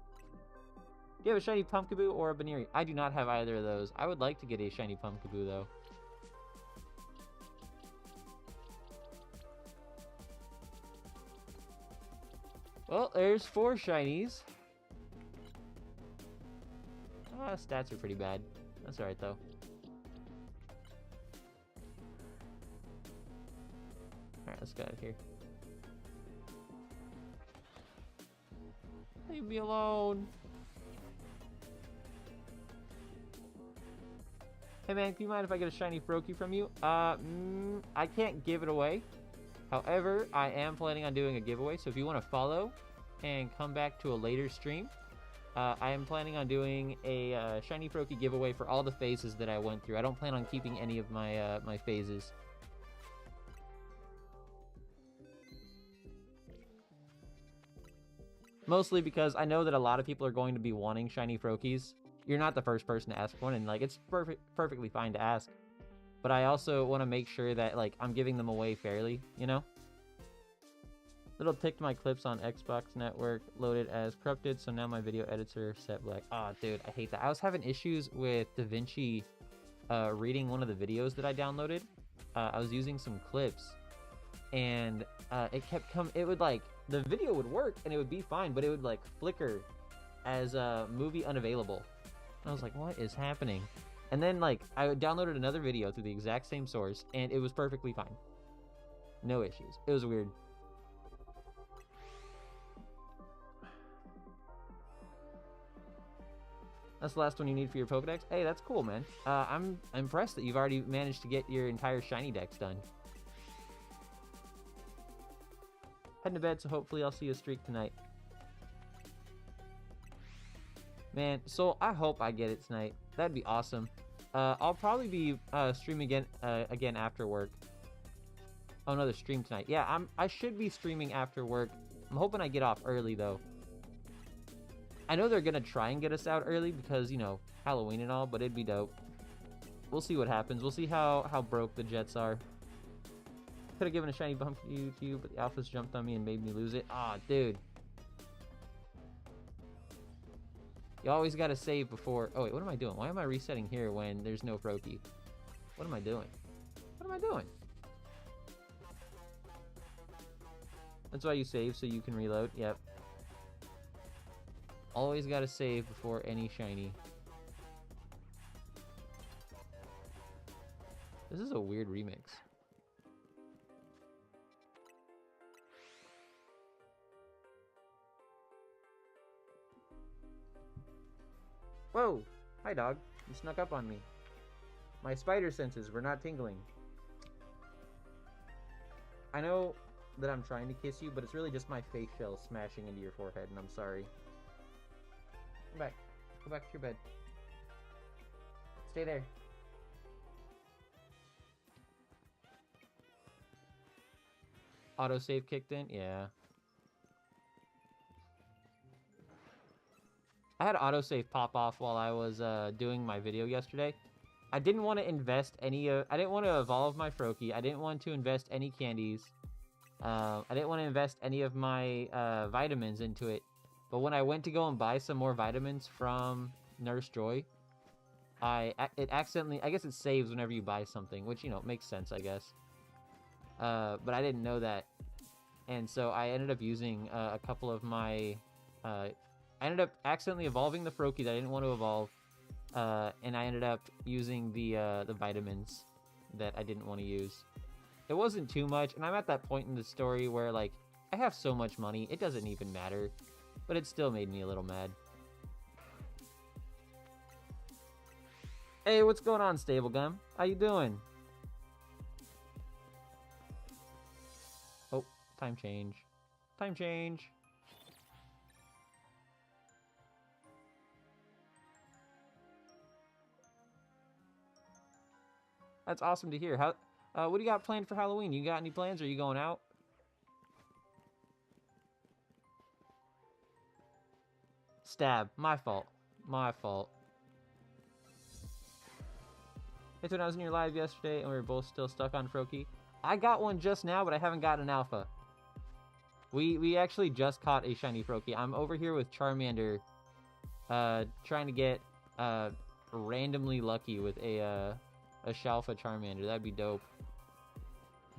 Do you have a shiny Pumpkaboo or a Baneri? I do not have either of those. I would like to get a shiny Pumpkaboo, though. Well, there's 4 shinies. Stats are pretty bad. That's alright, though. Alright, let's get out of here. Leave me alone. Hey man, can you mind if I get a shiny Froakie from you? I can't give it away. However, I am planning on doing a giveaway, so if you want to follow and come back to a later stream, I am planning on doing a shiny Froakie giveaway for all the phases that I went through. I don't plan on keeping any of my my phases. Mostly because I know that a lot of people are going to be wanting shiny Froakies. You're not the first person to ask one, and like it's perfectly fine to ask. But I also want to make sure that like I'm giving them away fairly, you know? Little ticked my clips on Xbox Network loaded as corrupted, so now my video editor set black. Oh, dude, I hate that. I was having issues with DaVinci reading one of the videos that I downloaded. I was using some clips, and it kept coming. It would like the video would work and it would be fine, but it would like flicker as movie unavailable. And I was like, what is happening? And then like I downloaded another video through the exact same source, and it was perfectly fine. No issues. It was weird. That's the last one you need for your Pokedex? Hey, that's cool, man. I'm impressed that you've already managed to get your entire shiny dex done. Heading to bed, so hopefully I'll see a streak tonight. Man, so I hope I get it tonight. That'd be awesome. I'll probably be streaming again after work. Oh, another stream tonight. Yeah, I should be streaming after work. I'm hoping I get off early, though. I know they're gonna try and get us out early because, you know, Halloween and all, but it'd be dope. We'll see what happens. We'll see how broke the Jets are. Could have given a shiny bump to you, but the Alphas jumped on me and made me lose it. Ah, dude. You always gotta save before... Oh, wait, what am I doing? Why am I resetting here when there's no Froakie? What am I doing? What am I doing? That's why you save, so you can reload. Yep. Always gotta save before any shiny. This is a weird remix. Whoa! Hi, dog. You snuck up on me. My spider senses were not tingling. I know that I'm trying to kiss you, but it's really just my face shell smashing into your forehead, and I'm sorry. Come back. Go back to your bed. Stay there. Autosave kicked in? Yeah. I had autosave pop off while I was doing my video yesterday. I didn't want to invest any I didn't want to evolve my Froakie. I didn't want to invest any candies. I didn't want to invest any of my vitamins into it. But when I went to go and buy some more vitamins from Nurse Joy, it accidentally... I guess it saves whenever you buy something, which, you know, makes sense, I guess. But I didn't know that. And so I ended up using a couple of my... I ended up accidentally evolving the Froakie that I didn't want to evolve. And I ended up using the vitamins that I didn't want to use. It wasn't too much, and I'm at that point in the story where, like, I have so much money, it doesn't even matter. But it still made me a little mad. Hey, what's going on, Stablegum? How you doing? Oh, time change. Time change. That's awesome to hear. How? What do you got planned for Halloween? You got any plans? Are you going out? Stab. My fault. My fault. It's when I was in your live yesterday and we were both still stuck on Froakie. I got one just now, but I haven't got an alpha. We actually just caught a shiny Froakie. I'm over here with Charmander trying to get randomly lucky with a Shalpha Charmander. That'd be dope.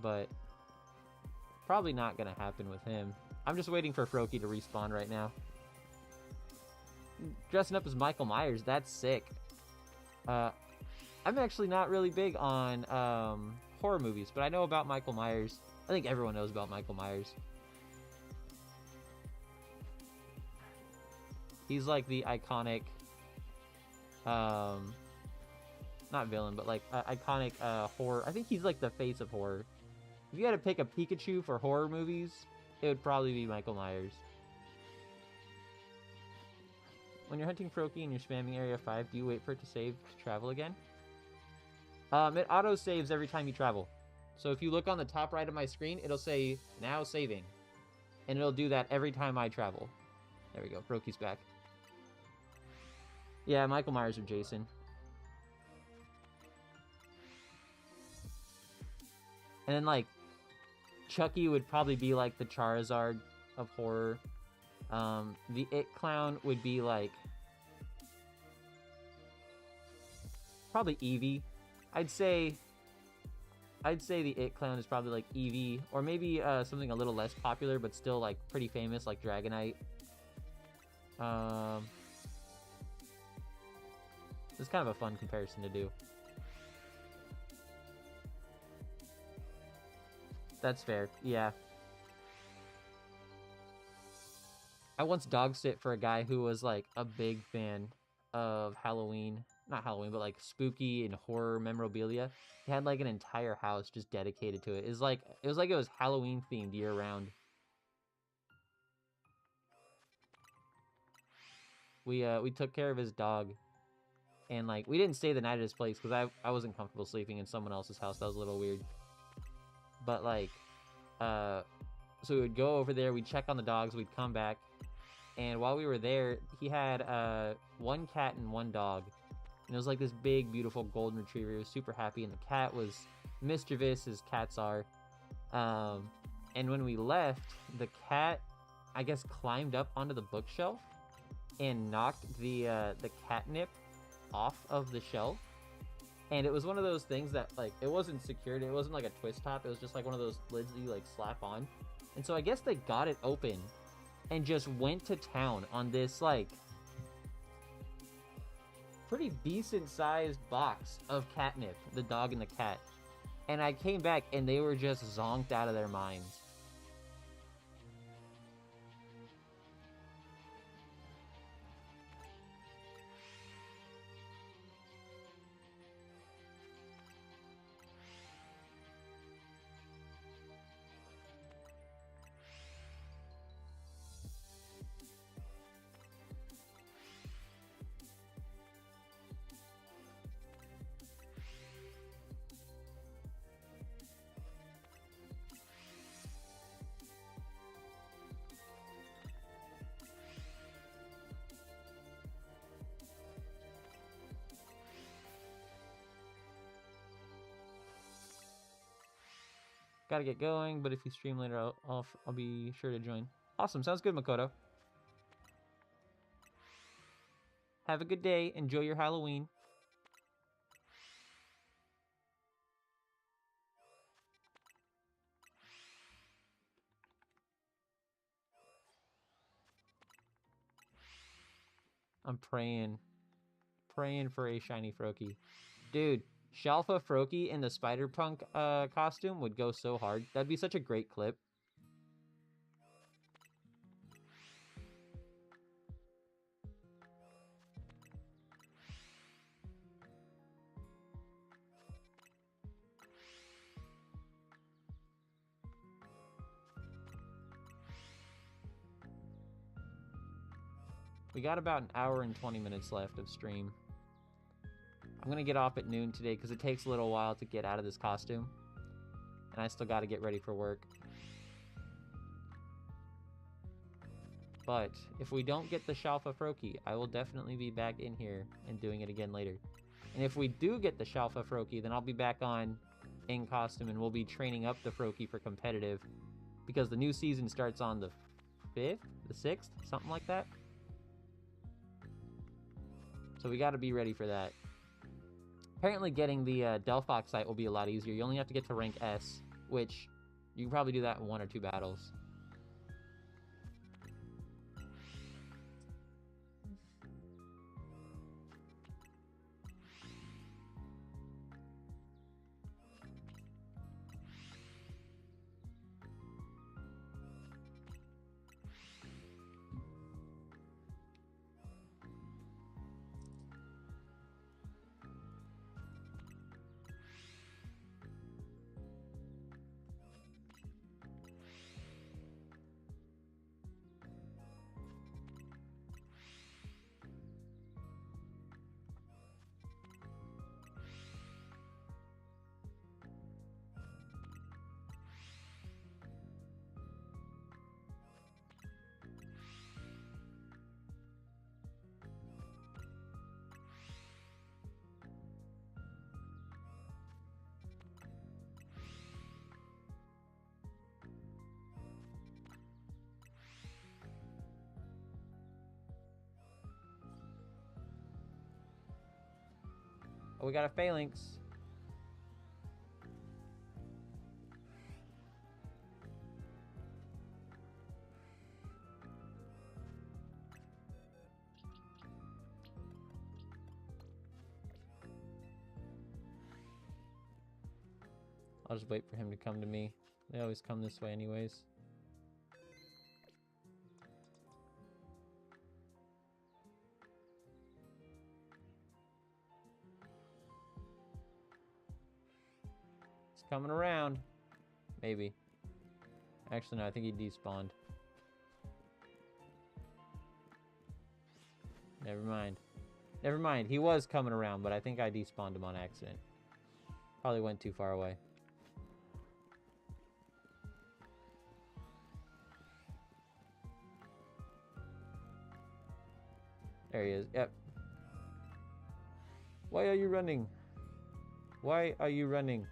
But probably not gonna happen with him. I'm just waiting for Froakie to respawn right now. Dressing up as Michael Myers, that's sick. I'm actually not really big on horror movies, but I know about Michael Myers. I think everyone knows about Michael Myers. He's like the iconic, not villain, but like iconic horror. I think he's like the face of horror. If you had to pick a Pikachu for horror movies, it would probably be Michael Myers. When you're hunting Froakie and you're spamming Area 5, do you wait for it to save to travel again? It auto-saves every time you travel. So if you look on the top right of my screen, it'll say, now saving. And it'll do that every time I travel. There we go, Froakie's back. Yeah, Michael Myers or Jason. And then, like, Chucky would probably be, like, the Charizard of horror. The It Clown would be, like, probably Eevee. I'd say the It Clown is probably, like, Eevee. Or maybe something a little less popular, but still, like, pretty famous, like Dragonite. It's kind of a fun comparison to do. That's fair, yeah. I once dog sit for a guy who was like a big fan of Halloween. Not Halloween, but like spooky and horror memorabilia. He had like an entire house just dedicated to it. It was like it was Halloween themed year round. We took care of his dog. And like we didn't stay the night at his place because I wasn't comfortable sleeping in someone else's house. That was a little weird. But like so we would go over there, we'd check on the dogs, we'd come back. And while we were there, he had one cat and one dog. And it was like this big, beautiful golden retriever. He was super happy, and the cat was mischievous, as cats are. And when we left, the cat, I guess, climbed up onto the bookshelf and knocked the catnip off of the shelf. And it was one of those things that, like, it wasn't secured. It wasn't like a twist top. It was just like one of those lids that you, like, slap on. And so I guess they got it open and just went to town on this, like, pretty decent-sized box of catnip, the dog and the cat. And I came back, and they were just zonked out of their minds. Gotta get going, but if you stream later, I'll be sure to join. Awesome, sounds good, Makoto. Have a good day. Enjoy your Halloween. I'm praying for a shiny Froakie. Dude, Shalpha Froakie in the Spider-Punk costume would go so hard. That'd be such a great clip. We got about an hour and 20 minutes left of stream. I'm gonna get off at noon today because it takes a little while to get out of this costume. And I still gotta get ready for work. But if we don't get the Shalpha Froakie, I will definitely be back in here and doing it again later. And if we do get the Shalpha Froakie, then I'll be back on in costume and we'll be training up the Froakie for competitive. Because the new season starts on the 5th? The 6th? Something like that. So we gotta be ready for that. Apparently getting the Delphox site will be a lot easier. You only have to get to rank S, which you can probably do that in 1 or 2 battles. Oh, we got a Phalanx. I'll just wait for him to come to me. They always come this way anyways. He's coming around. Maybe. Actually, no, I think he despawned. Never mind. Never mind. He was coming around, but I think I despawned him on accident. Probably went too far away. There he is. Yep. Why are you running? Why are you running?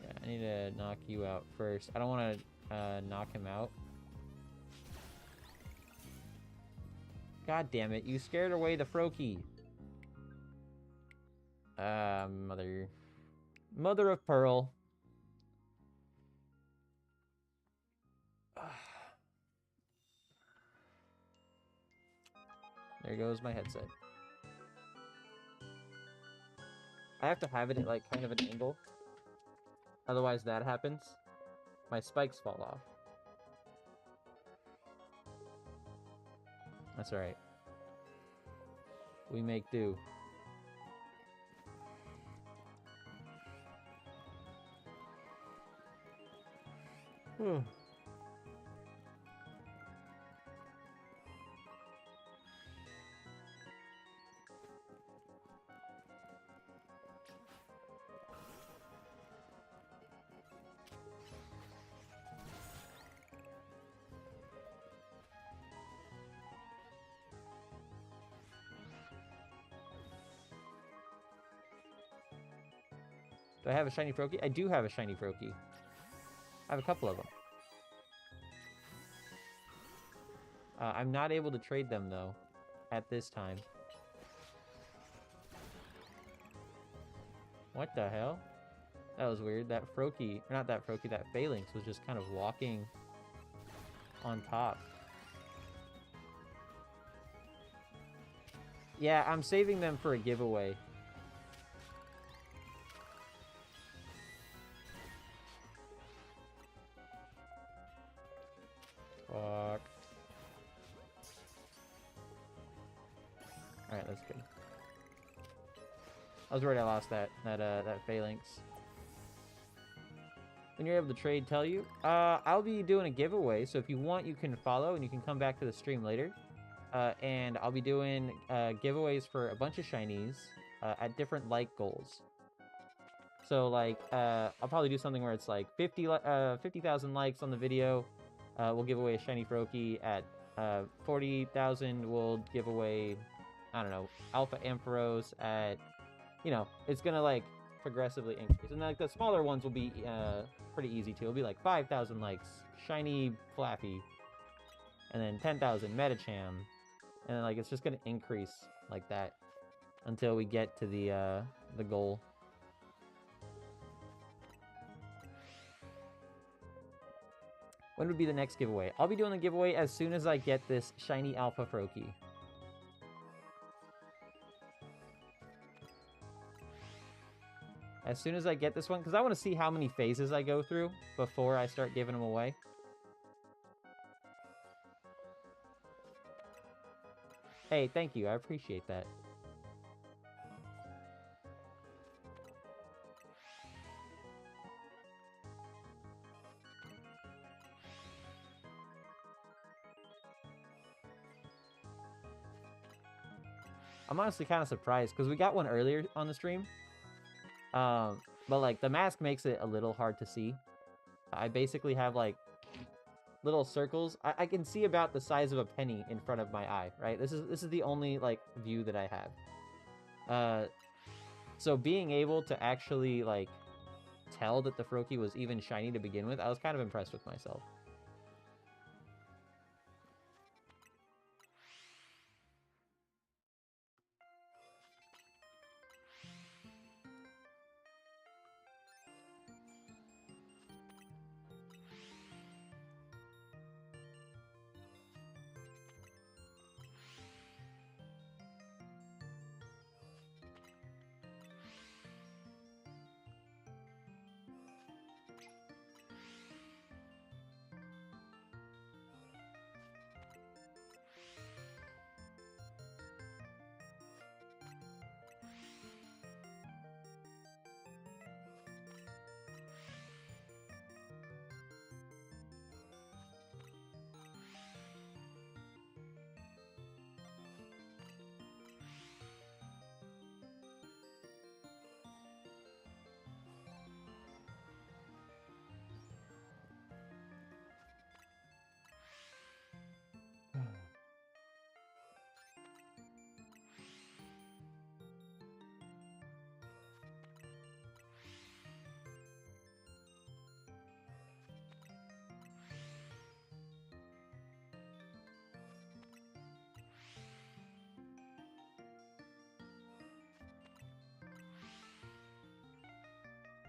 Yeah, I need to knock you out first. I don't want to knock him out. God damn it, you scared away the Froakie. Mother of pearl. There goes my headset. I have to have it at like kind of an angle. Otherwise that happens. My spikes fall off. That's alright. We make do. Whew. Do I have a shiny Froakie? I do have a shiny Froakie. I have a couple of them. I'm not able to trade them, though, at this time. What the hell? That was weird. That Froakie, or not that Froakie, that Phalanx was just kind of walking on top. Yeah, I'm saving them for a giveaway. Fuck. Alright, that's good. I was worried I lost that Phalanx. When you're able to trade, tell you. I'll be doing a giveaway, so if you want, you can follow, and you can come back to the stream later. And I'll be doing giveaways for a bunch of shinies at different like goals. So, like, I'll probably do something where it's like 50,000 likes on the video. We'll give away a shiny Froakie at 40,000 will give away, I don't know, Alpha Ampharos at, you know, it's gonna like progressively increase. And like the smaller ones will be pretty easy too. It'll be like 5,000 likes, Shiny Flappy, and then 10,000 Metacham, and then like it's just gonna increase like that until we get to the goal. When would be the next giveaway? I'll be doing the giveaway as soon as I get this shiny Shalpha Froakie. As soon as I get this one, because I want to see how many phases I go through before I start giving them away. Hey, thank you. I appreciate that. I'm honestly kind of surprised because we got one earlier on the stream. But like the mask makes it a little hard to see. I basically have like little circles. I can see about the size of a penny in front of my eye, right? This is the only like view that I have. So being able to actually like tell that the Froakie was even shiny to begin with, I was kind of impressed with myself.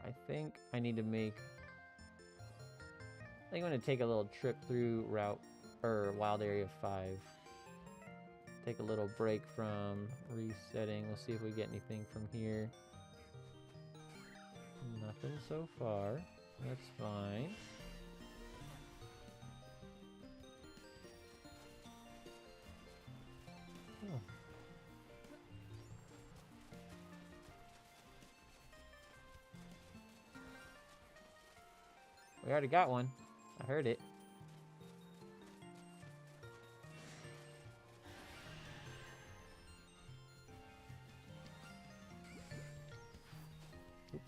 I think I need to make... I think I'm going to take a little trip through Wild Area 5. Take a little break from resetting. We'll see if we get anything from here. Nothing so far. That's fine. Oh. We already got one. I heard it. Oops.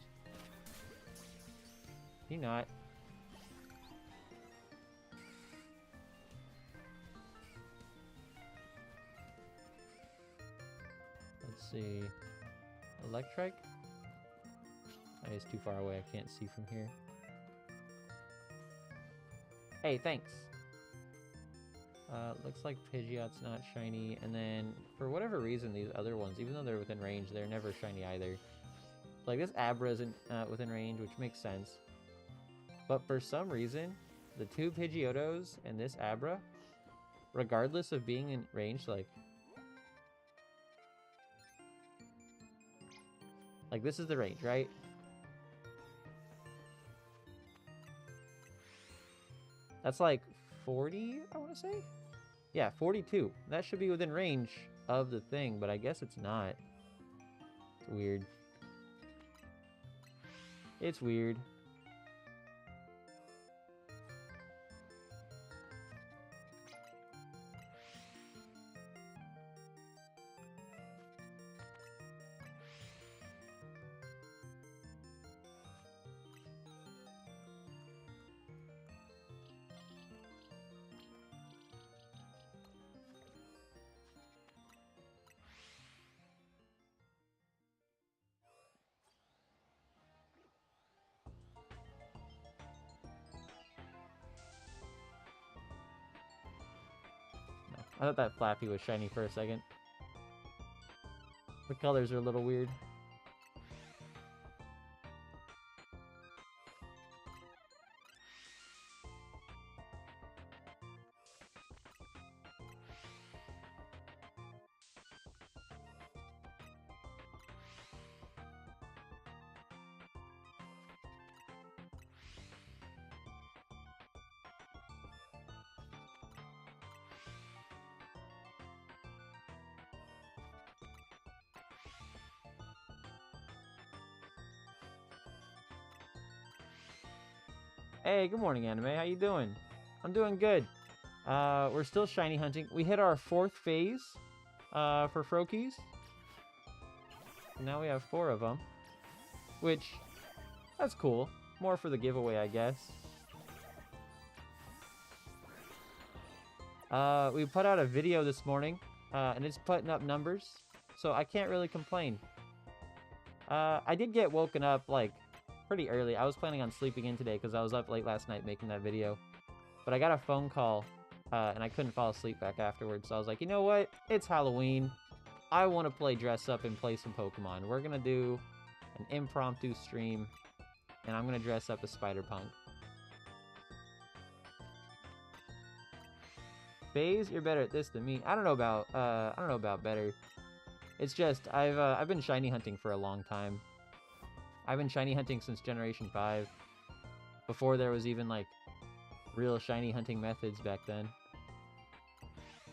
He not. Let's see. Electric? Oh, it's too far away. I can't see from here. Hey, thanks. Looks like Pidgeot's not shiny, and then for whatever reason, these other ones, even though they're within range, they're never shiny either. Like this Abra isn't within range, which makes sense. But for some reason, the two Pidgeotos and this Abra, regardless of being in range, like this is the range, right? That's like 40, I want to say? Yeah, 42. That should be within range of the thing, but I guess it's not. It's weird. It's weird. I thought that Flappy was shiny for a second. The colors are a little weird. Hey, good morning, Anime. How you doing? I'm doing good. We're still shiny hunting. We hit our 4th phase, for Froakies. Now we have 4 of them, which, that's cool. More for the giveaway, I guess. We put out a video this morning, and it's putting up numbers, so I can't really complain. I did get woken up, like, pretty early. I was planning on sleeping in today because I was up late last night making that video. But I got a phone call, and I couldn't fall asleep back afterwards. So I was like, you know what? It's Halloween. I want to play dress up and play some Pokemon. We're going to do an impromptu stream, and I'm going to dress up as Spider-Punk. FaZe, you're better at this than me. I don't know about better. It's just, I've been shiny hunting for a long time. I've been shiny hunting since Generation 5. Before there was even, like, real shiny hunting methods back then.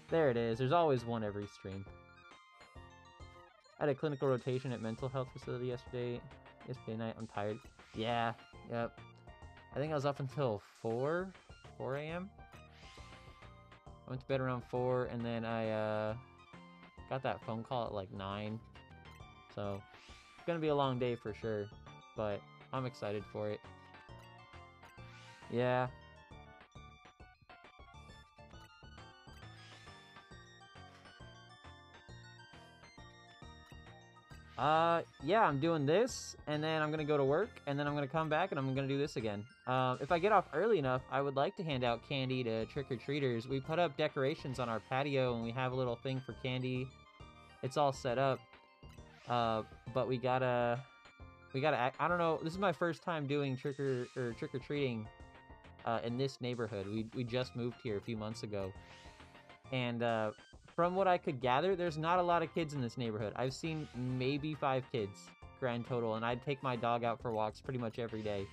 There it is. There's always one every stream. I had a clinical rotation at mental health facility yesterday night. I'm tired. Yeah, yep. I think I was up until 4 a.m. I went to bed around 4, and then I, got that phone call at, like, 9. So, it's gonna be a long day for sure. But I'm excited for it. Yeah. Yeah, I'm doing this, and then I'm gonna go to work, and then I'm gonna come back, and I'm gonna do this again. If I get off early enough, I would like to hand out candy to trick-or-treaters. We put up decorations on our patio, and we have a little thing for candy. It's all set up. But we gotta act. I don't know. This is my first time doing trick-or-treating in this neighborhood. We just moved here a few months ago, and from what I could gather, there's not a lot of kids in this neighborhood. I've seen maybe 5 kids grand total, and I'd take my dog out for walks pretty much every day.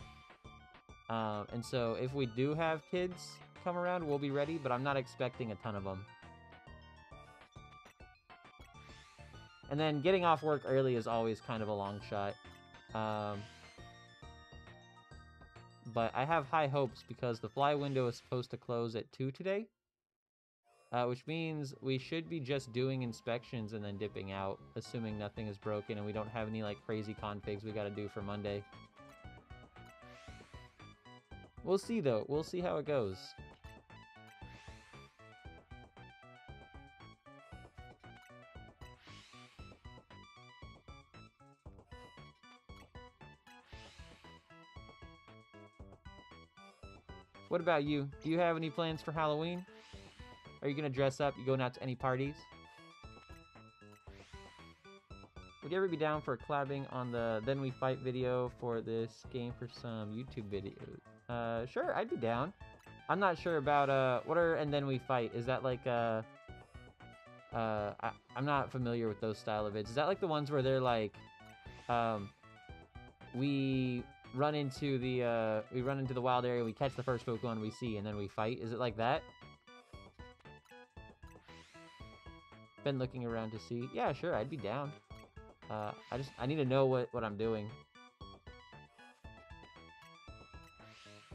And so if we do have kids come around, we'll be ready, but I'm not expecting a ton of them. And then getting off work early is always kind of a long shot. But I have high hopes because the fly window is supposed to close at 2 today. Which means we should be just doing inspections and then dipping out, assuming nothing is broken and we don't have any, like, crazy configs we gotta do for Monday. We'll see, though. We'll see how it goes. What about you? Do you have any plans for Halloween? Are you gonna dress up? You going out to any parties? Would you ever be down for collabing on the Then We Fight video for this game for some YouTube videos? Sure, I'd be down. I'm not sure about, what are And Then We Fight? Is that like, I'm not familiar with those style of vids. Is that like the ones where they're like, we run into the wild area, we catch the first Pokemon we see, and then we fight? Is it like that? Been looking around to see. Yeah, sure, I'd be down. I need to know what I'm doing.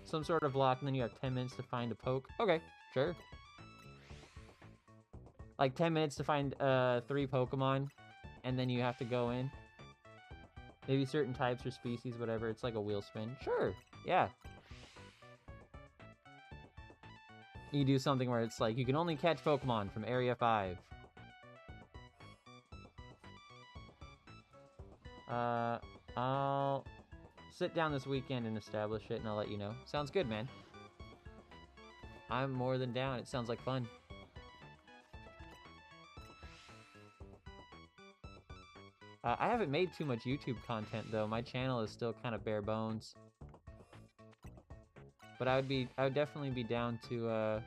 Some sort of block, and then you have 10 minutes to find a poke. Okay, sure. Like 10 minutes to find 3 Pokemon, and then you have to go in. Maybe certain types or species, whatever. It's like a wheel spin. Sure, yeah. You do something where it's like, you can only catch Pokemon from Area 5. I'll sit down this weekend and establish it, and I'll let you know. Sounds good, man. I'm more than down. It sounds like fun. I haven't made too much YouTube content, though. My channel is still kind of bare bones. But I would definitely be down to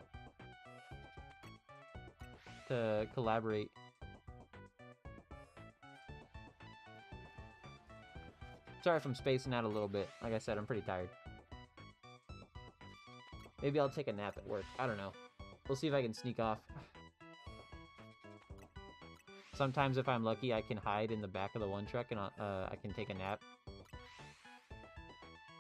collaborate. Sorry if I'm spacing out a little bit. Like I said, I'm pretty tired. Maybe I'll take a nap at work. I don't know. We'll see if I can sneak off. Sometimes if I'm lucky, I can hide in the back of the one truck and I can take a nap.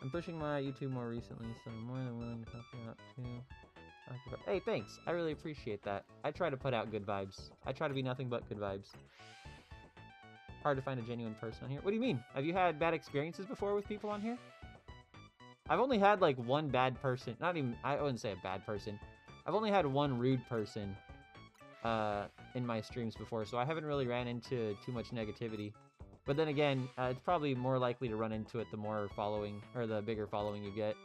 I'm pushing my YouTube more recently, so I'm more than willing to help you out too. Hey, thanks. I really appreciate that. I try to put out good vibes. I try to be nothing but good vibes. Hard to find a genuine person on here. What do you mean? Have you had bad experiences before with people on here? I've only had like one bad person. Not even, I wouldn't say a bad person. I've only had one rude person in my streams before, so I haven't really ran into too much negativity. But then again, it's probably more likely to run into it the more following, or the bigger following you get.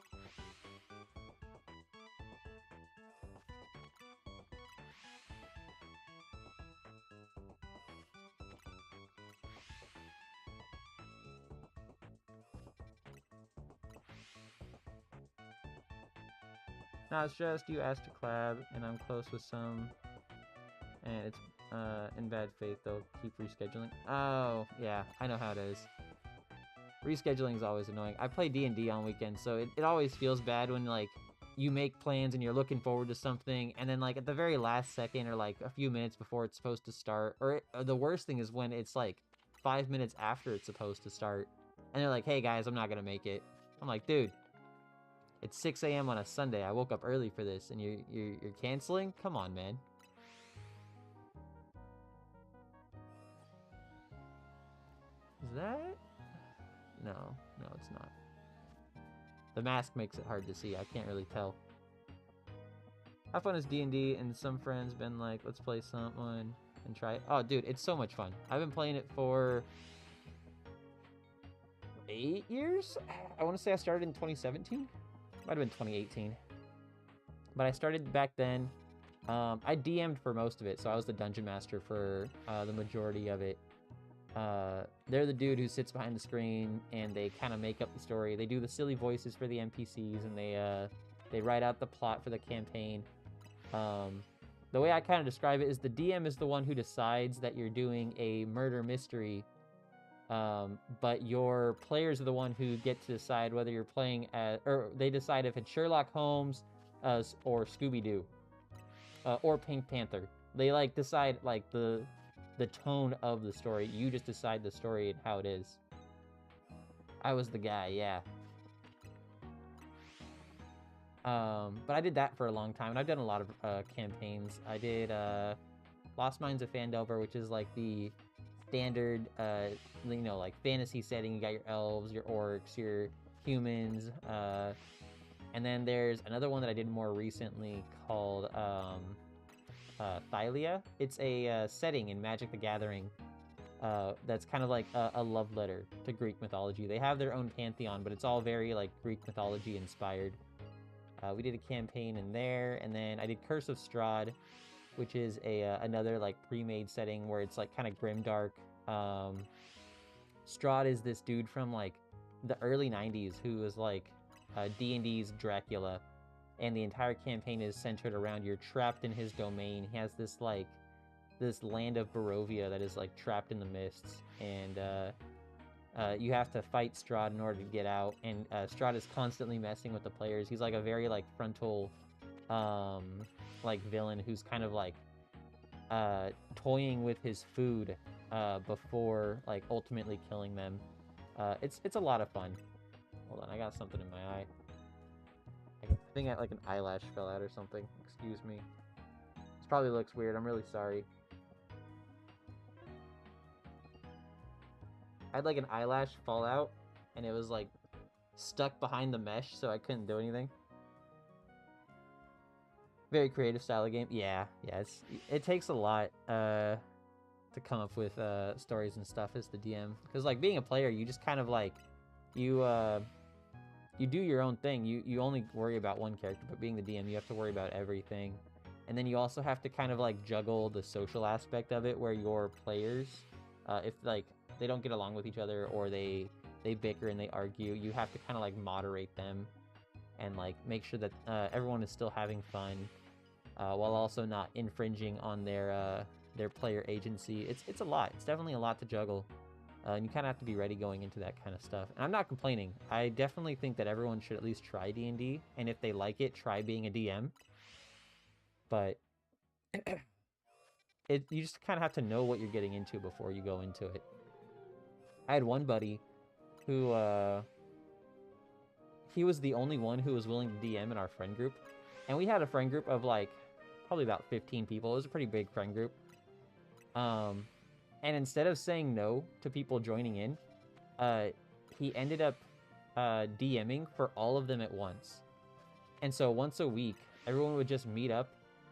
No, it's just you asked to collab, and I'm close with some, and it's in bad faith, they'll keep rescheduling. Oh, yeah, I know how it is. Rescheduling is always annoying. I play D&D on weekends, so it always feels bad when, like, you make plans and you're looking forward to something, and then, like, at the very last second or, like, a few minutes before it's supposed to start, or the worst thing is when it's, like, 5 minutes after it's supposed to start, and they're like, hey, guys, I'm not gonna make it. I'm like, dude, it's 6 a.m. on a Sunday. I woke up early for this, and you're canceling? Come on, man. Is that? No, it's not. The mask makes it hard to see. I can't really tell. How fun is D&D? And some friends been like, let's play someone and try it. Oh, dude, it's so much fun. I've been playing it for 8 years? I want to say I started in 2017. Might have been 2018. But I started back then. I DM'd for most of it, so I was the dungeon master for the majority of it. They're the dude who sits behind the screen, and they kind of make up the story. They do the silly voices for the NPCs, and they write out the plot for the campaign. The way I kind of describe it is the DM is the one who decides that you're doing a murder mystery, but your players are the one who get to decide whether you're playing as, or they decide if it's Sherlock Holmes, or Scooby-Doo, or Pink Panther. They like decide like the tone of the story. You just decide the story and how it is. I was the guy, yeah. But I did that for a long time, and I've done a lot of campaigns. I did Lost Mines of Phandelver, which is like the standard, you know, like fantasy setting. You got your elves, your orcs, your humans, and then there's another one that I did more recently called Thylia. It's a setting in Magic the Gathering that's kind of like a love letter to Greek mythology. They have their own pantheon, but it's all very like Greek mythology inspired. We did a campaign in there, and then I did Curse of Strahd, which is another like pre-made setting where it's like kind of grimdark. Strahd is this dude from like the early 90s who was like D&D's Dracula, and the entire campaign is centered around you're trapped in his domain. He has this like this land of Barovia that is like trapped in the mists, and you have to fight Strahd in order to get out, and Strahd is constantly messing with the players. He's like a very like frontal like villain who's kind of like toying with his food before like ultimately killing them. It's a lot of fun. Hold on, I got something in my eye. I think like an eyelash fell out or something. Excuse me. This probably looks weird. I'm really sorry. I had like an eyelash fall out, and it was like stuck behind the mesh, so I couldn't do anything. Very creative style of game. Yeah, it takes a lot to come up with stories and stuff as the DM, because like being a player, you just kind of like you do your own thing. You only worry about one character, but being the DM, you have to worry about everything. And then you also have to kind of like juggle the social aspect of it, where your players, if like they don't get along with each other, or they bicker and they argue, you have to kind of like moderate them and like make sure that everyone is still having fun, while also not infringing on their player agency. It's a lot. It's definitely a lot to juggle. And you kind of have to be ready going into that kind of stuff. And I'm not complaining. I definitely think that everyone should at least try D&D, and if they like it, try being a DM. But you just kind of have to know what you're getting into before you go into it. I had one buddy who, he was the only one who was willing to DM in our friend group. And we had a friend group of, like, probably about 15 people. It was a pretty big friend group. And instead of saying no to people joining in, he ended up DMing for all of them at once. And so once a week, everyone would just meet up,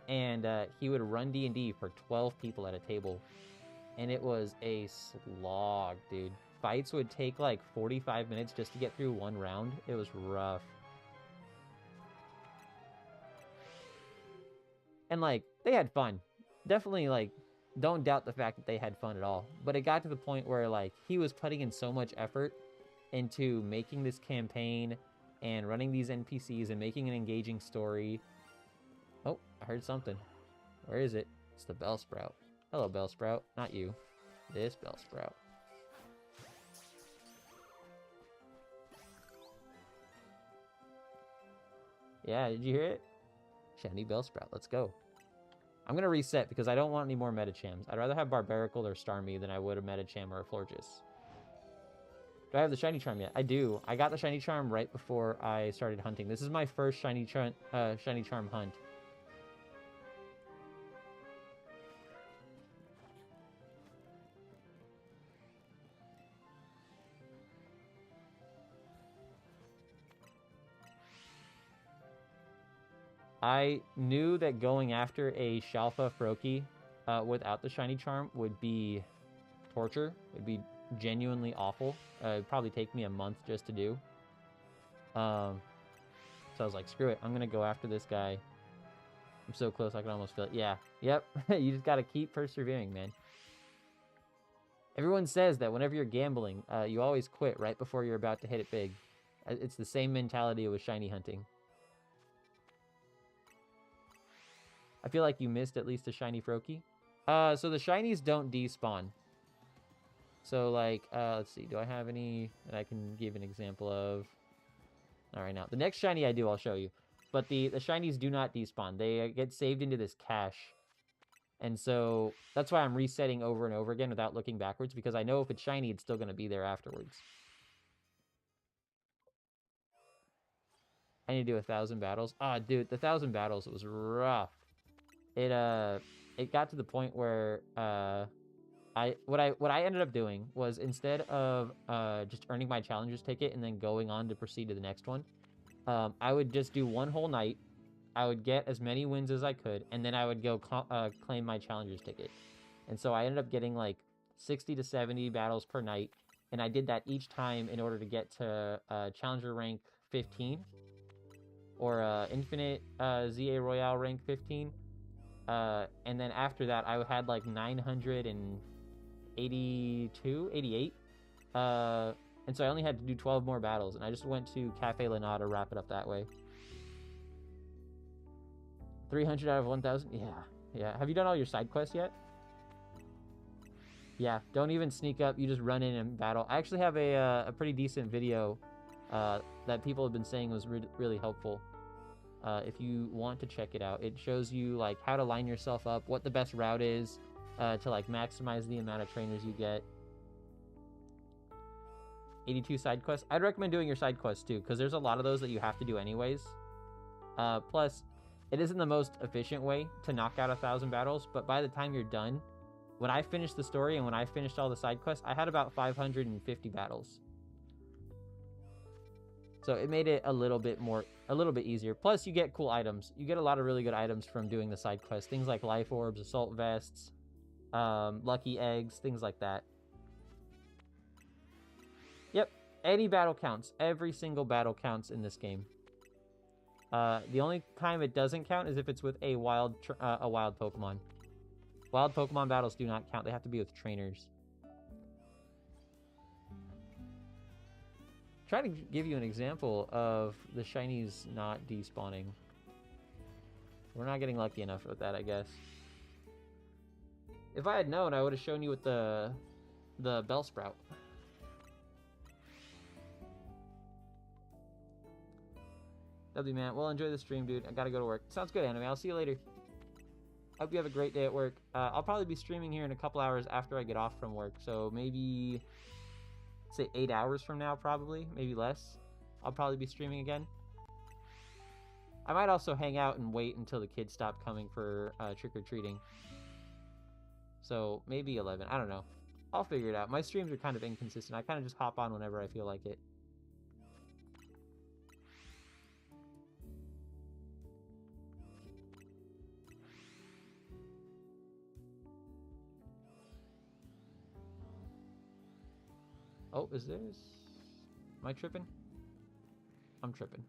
and he would run D&D for 12 people at a table. And it was a slog, dude. Fights would take like 45 minutes just to get through one round. It was rough. And like, they had fun. Definitely, like, don't doubt the fact that they had fun at all. But it got to the point where, like, he was putting in so much effort into making this campaign and running these NPCs and making an engaging story. Oh, I heard something. Where is it? It's the Bellsprout. Hello, Bellsprout. Not you. This Bellsprout. Yeah, did you hear it? Shiny Bellsprout. Let's go. I'm going to reset because I don't want any more Metachams. I'd rather have Barbarical or Starmie than I would a Metacham or a Florges. Do I have the Shiny Charm yet? I do. I got the Shiny Charm right before I started hunting. This is my first Shiny Charm hunt. I knew that going after a Shalpha Froakie without the Shiny Charm would be torture. It would be genuinely awful. It'd probably take me a month just to do. So I was like, screw it. I'm going to go after this guy. I'm so close, I can almost feel it. Yeah. Yep. You just got to keep persevering, man. Everyone says that whenever you're gambling, you always quit right before you're about to hit it big. It's the same mentality with shiny hunting. I feel like you missed at least a shiny Froakie. So the shinies don't despawn. So, like, let's see. Do I have any that I can give an example of? All right, now. The next shiny I do, I'll show you. But the shinies do not despawn. They get saved into this cache. And so that's why I'm resetting over and over again without looking backwards, because I know if it's shiny, it's still going to be there afterwards. I need to do 1,000 battles. Ah, dude, the 1,000 battles, it was rough. It got to the point where what I ended up doing was, instead of just earning my challenger's ticket and then going on to proceed to the next one, I would just do one whole night. I would get as many wins as I could, and then I would go claim my challenger's ticket. And so I ended up getting like 60 to 70 battles per night, and I did that each time in order to get to challenger rank 15 or infinite ZA Royale rank 15. And then after that, I had like 982, 88. And so I only had to do 12 more battles, and I just went to Cafe Lana to wrap it up that way. 300 out of 1,000? Yeah. Have you done all your side quests yet? Yeah, don't even sneak up. You just run in and battle. I actually have a pretty decent video that people have been saying was really helpful. If you want to check it out, it shows you like how to line yourself up, what the best route is to like maximize the amount of trainers you get. 82 side quests. I'd recommend doing your side quests too, because there's a lot of those that you have to do anyways. Plus, it isn't the most efficient way to knock out 1,000 battles, but by the time you're done, when I finished the story and when I finished all the side quests, I had about 550 battles. So it made it a little bit easier. Plus, you get cool items. You get a lot of really good items from doing the side quests. Things like life orbs, assault vests, lucky eggs, things like that. Yep, any battle counts. Every single battle counts in this game. The only time it doesn't count is if it's with a wild Pokemon. Wild Pokemon battles do not count. They have to be with trainers. Trying to give you an example of the shinies not despawning. We're not getting lucky enough with that, I guess. If I had known, I would have shown you with the Bellsprout. W man, well, enjoy the stream, dude. I gotta go to work. Sounds good, Anime. I'll see you later. Hope you have a great day at work. I'll probably be streaming here in a couple hours after I get off from work. So maybe, say 8 hours from now, probably. Maybe less. I'll probably be streaming again. I might also hang out and wait until the kids stop coming for trick-or-treating. So maybe 11. I don't know. I'll figure it out. My streams are kind of inconsistent. I kind of just hop on whenever I feel like it. Oh, is this... Am I tripping? I'm tripping.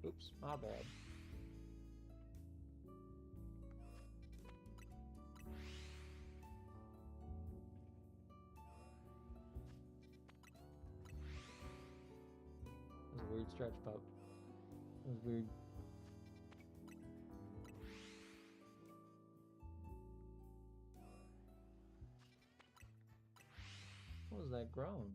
Oops, my bad. That was a weird stretch, pup. That was weird. What was that groan?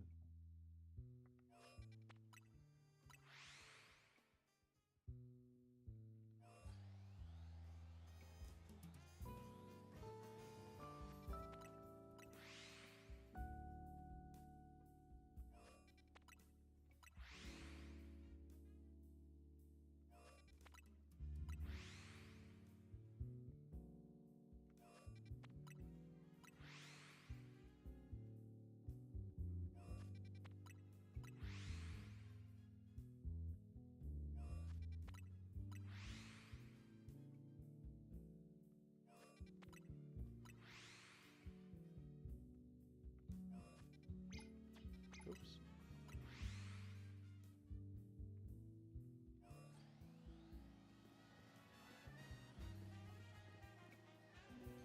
Oops.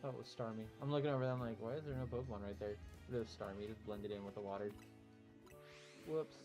Oh, it was Starmie. I'm looking over there, I'm like, why is there no Pokemon right there? It was Starmie, just blended in with the water. Whoops.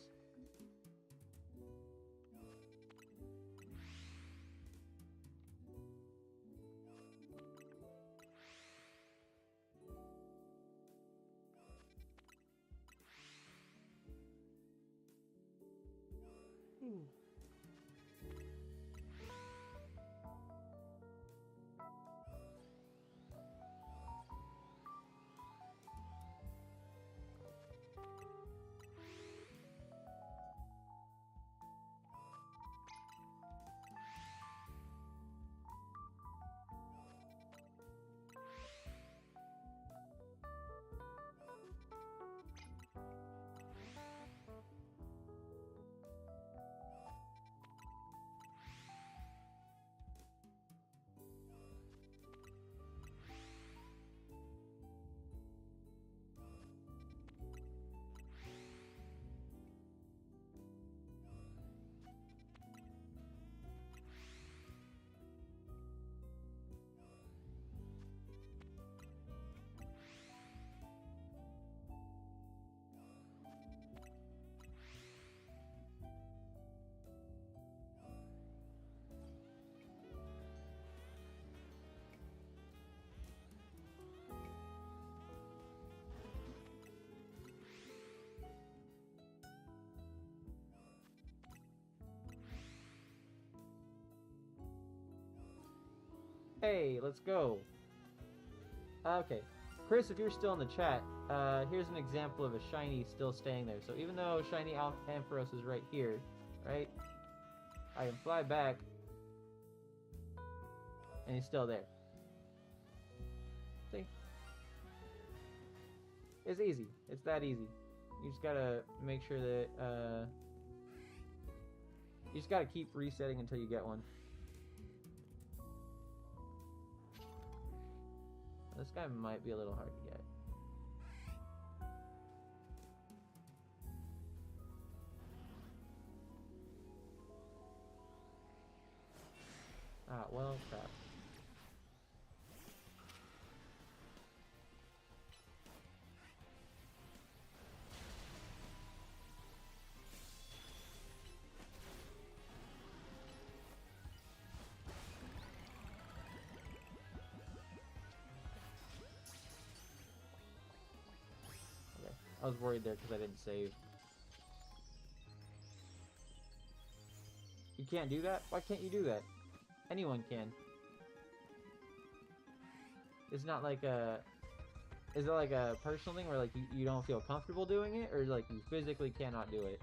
Hey, let's go. Okay. Chris, if you're still in the chat, here's an example of a shiny still staying there. So even though shiny Ampharos is right here, right? I can fly back, and he's still there. See? It's easy. It's that easy. You just gotta make sure that, you just gotta keep resetting until you get one. This guy might be a little hard to get. Ah, well, crap. Okay, I was worried there because I didn't save. You can't do that? Why can't you do that? Anyone can. It's not like a... Is it like a personal thing where like you don't feel comfortable doing it? Or like you physically cannot do it?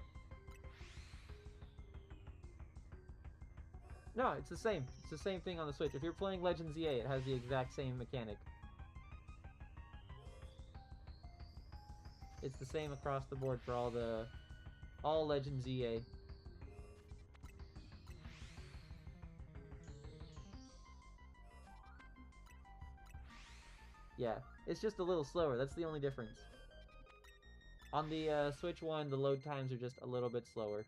No, it's the same. It's the same thing on the Switch. If you're playing Legends EA, it has the exact same mechanic. It's the same across the board for all Legends EA. Yeah, it's just a little slower. That's the only difference. On the Switch one, the load times are just a little bit slower.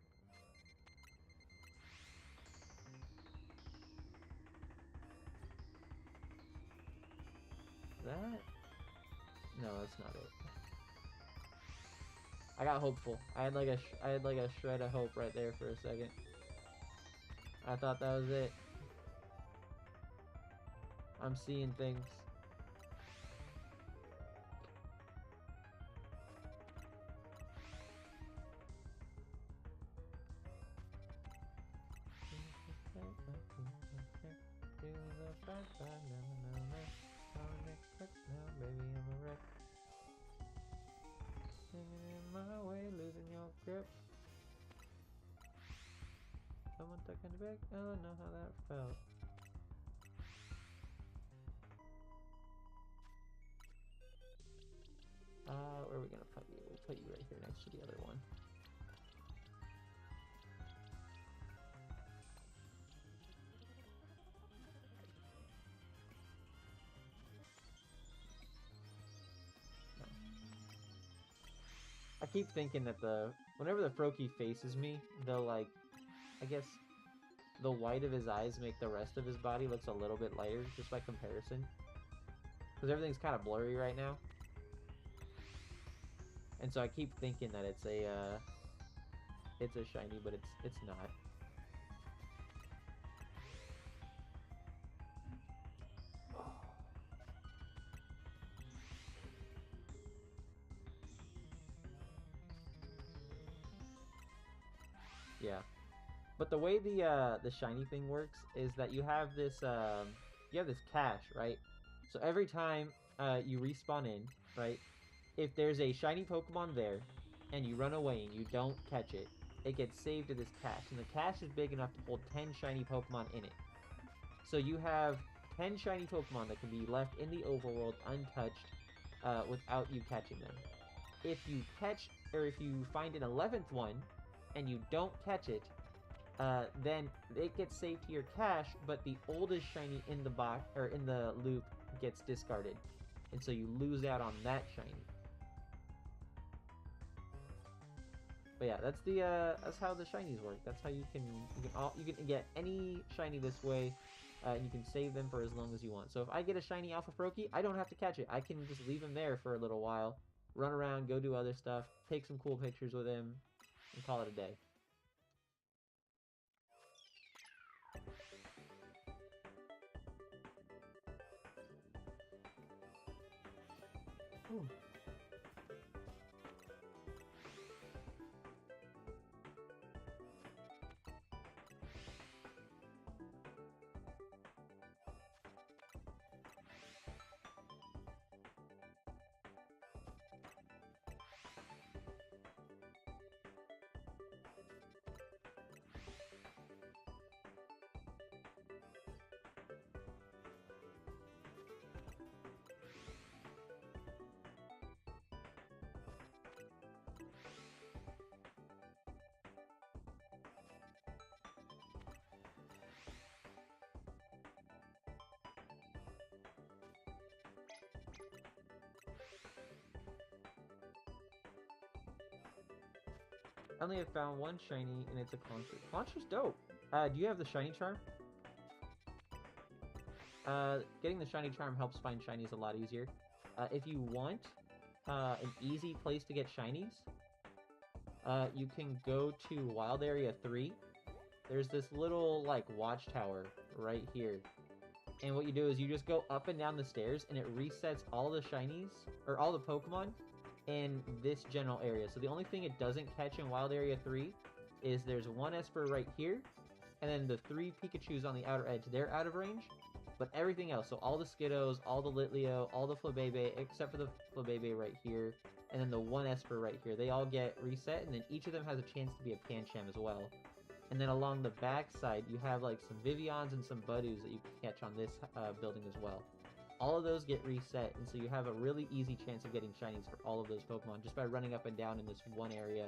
That? No, that's not it. I got hopeful. I had like a shred of hope right there for a second. I thought that was it. I'm seeing things. Singing in my way, losing your grip. Someone tucking the back. I don't know how that felt. Where are we gonna put you? We'll put you right here next to the other one. I keep thinking that whenever the Froakie faces me, I guess the white of his eyes make the rest of his body looks a little bit lighter, just by comparison. Because everything's kind of blurry right now. And so I keep thinking that it's a shiny, but it's not. Yeah. But the way the shiny thing works is that you have this cache, right? So every time you respawn in, right? If there's a shiny Pokemon there, and you run away and you don't catch it, it gets saved to this cache, and the cache is big enough to hold 10 shiny Pokemon in it. So you have 10 shiny Pokemon that can be left in the overworld untouched without you catching them. If you find an 11th one and you don't catch it, then it gets saved to your cache, but the oldest shiny in the box or in the loop gets discarded, and so you lose out on that shiny. But yeah, that's how the shinies work. That's how you can get any shiny this way, and you can save them for as long as you want. So if I get a shiny Shalpha Froakie, I don't have to catch it. I can just leave him there for a little while, run around, go do other stuff, take some cool pictures with him, and call it a day. Ooh. I only have found one shiny, and it's a Concher. Concher's dope. Do you have the shiny charm? Getting the shiny charm helps find shinies a lot easier. If you want an easy place to get shinies, you can go to Wild Area 3. There's this little, like, watchtower right here. And what you do is you just go up and down the stairs, and it resets all the shinies, or all the Pokemon, in this general area. So the only thing it doesn't catch in Wild Area 3 is there's one Esper right here, and then the 3 Pikachus on the outer edge, they're out of range. But everything else, so all the Skiddos, all the Litleo, all the Flabebe, except for the Flabebe right here, and then the one Esper right here, they all get reset, and then each of them has a chance to be a Pancham as well. And then along the back side, you have like some Vivians and some Budoos that you can catch on this building as well. All of those get reset, and so you have a really easy chance of getting shinies for all of those Pokemon just by running up and down in this one area.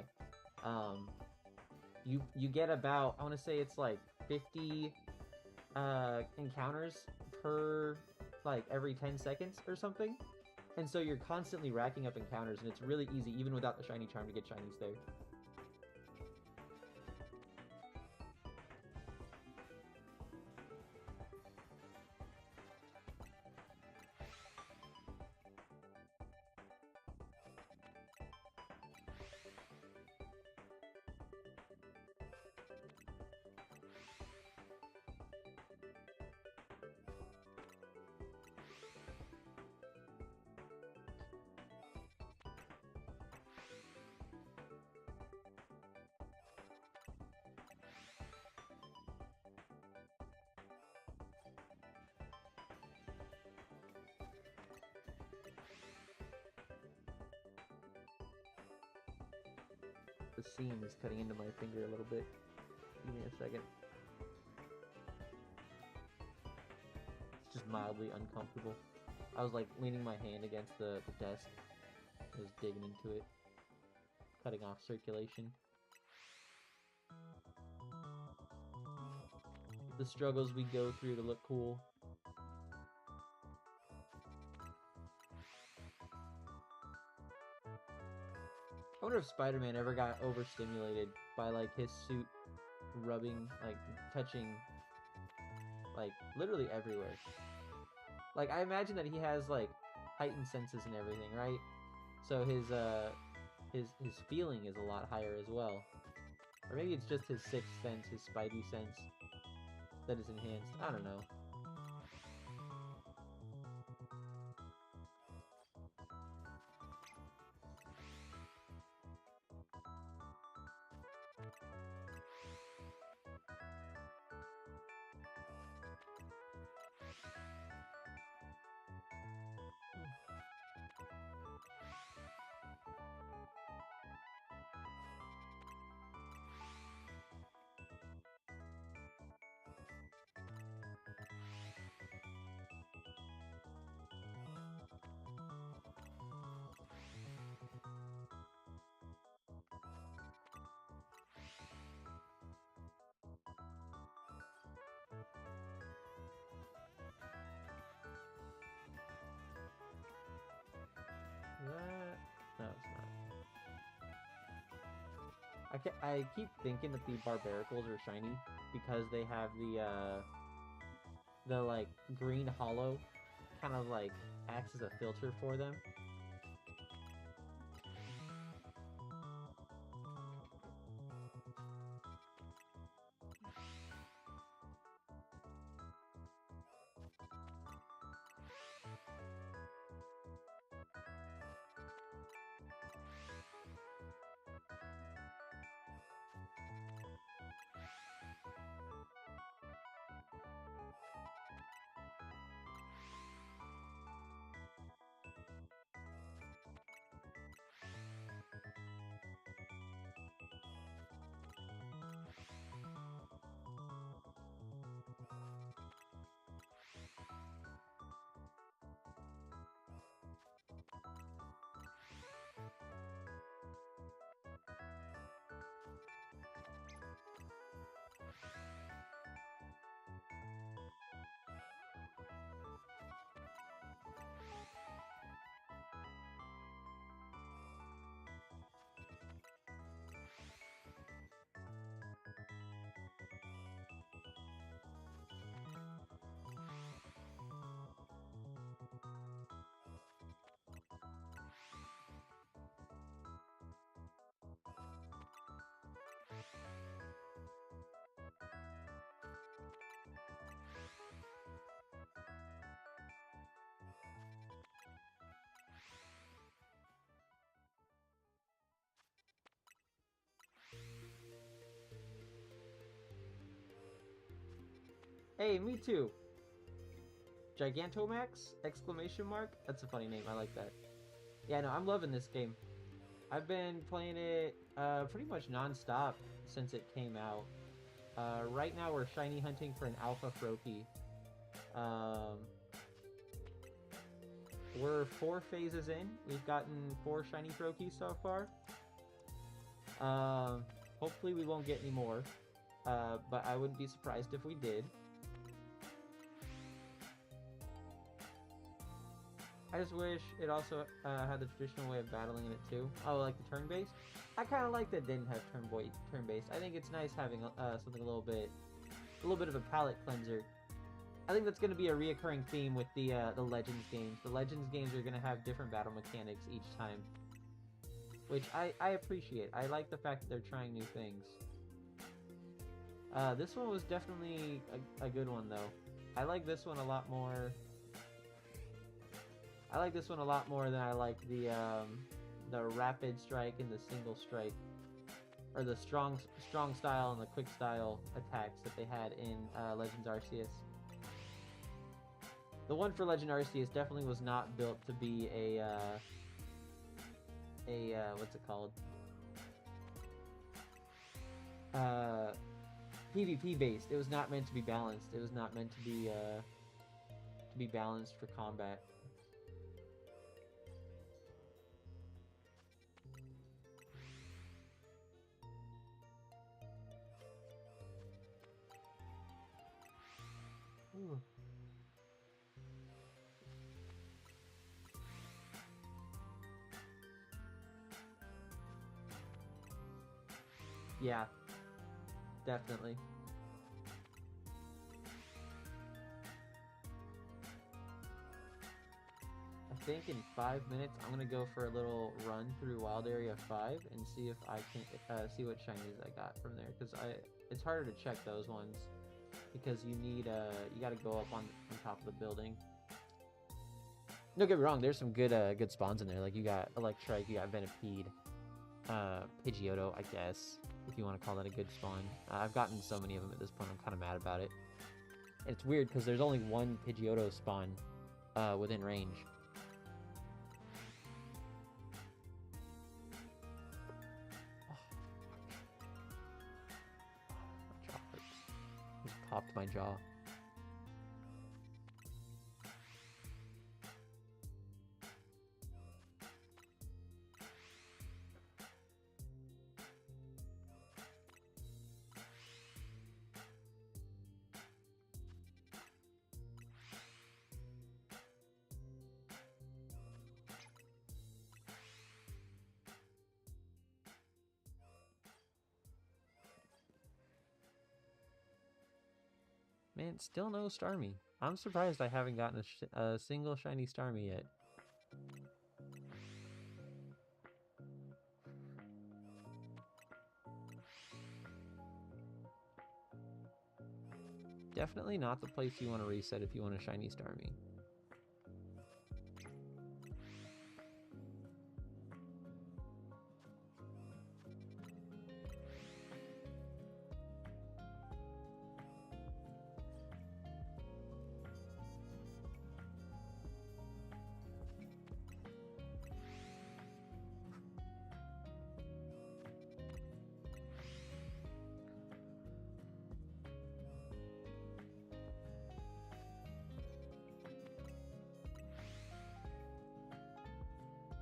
You get about, I want to say it's like 50 encounters per like every 10 seconds or something, and so you're constantly racking up encounters, and it's really easy even without the shiny charm to get shinies there. The seam is cutting into my finger a little bit. Give me a second. It's just mildly uncomfortable. I was like leaning my hand against the desk. I was digging into it. Cutting off circulation. The struggles we go through to look cool. I wonder if Spider-Man ever got overstimulated by, like, his suit rubbing, like, touching, like, literally everywhere. Like, I imagine that he has, like, heightened senses and everything, right? So his feeling is a lot higher as well. Or maybe it's just his sixth sense, his spidey sense, that is enhanced. I don't know. No, it's not. I keep thinking that the Barbaricles are shiny because they have the like green hollow kind of like acts as a filter for them. Hey, me too. Gigantomax? Exclamation mark? That's a funny name. I like that. Yeah, no, I'm loving this game. I've been playing it pretty much non-stop since it came out. Right now we're shiny hunting for an Alpha Froakie. We're 4 phases in. We've gotten 4 shiny Froakies so far. Hopefully we won't get any more. But I wouldn't be surprised if we did. I just wish it also had the traditional way of battling in it too. Oh, like the turn-based? I kind of like that it didn't have turn-based. I think it's nice having something a little bit of a palate cleanser. I think that's going to be a reoccurring theme with the Legends games. The Legends games are going to have different battle mechanics each time, which I appreciate. I like the fact that they're trying new things. This one was definitely a good one, though. I like this one a lot more. I like this one a lot more than I like the rapid strike and the single strike, or the strong style and the quick style attacks that they had in Legends Arceus. The one for Legend Arceus definitely was not built to be a what's it called? PvP based. It was not meant to be balanced. It was not meant to be balanced for combat. Ooh. Yeah, definitely. I think in 5 minutes I'm gonna go for a little run through Wild Area 5 and see if I can see what shinies I got from there, because it's harder to check those ones because you need you got to go up on top of the building. Don't get me wrong, there's some good spawns in there. Like you got Electrike, you got Venipede, Pidgeotto, I guess, if you want to call that a good spawn. I've gotten so many of them at this point, I'm kind of mad about it. And it's weird because there's only one Pidgeotto spawn within range. My jaw hurts. Just popped my jaw. Man, still no Starmie. I'm surprised I haven't gotten a single shiny Starmie yet. Definitely not the place you want to reset if you want a shiny Starmie.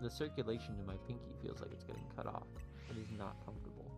The circulation in my pinky feels like it's getting cut off. It is not comfortable.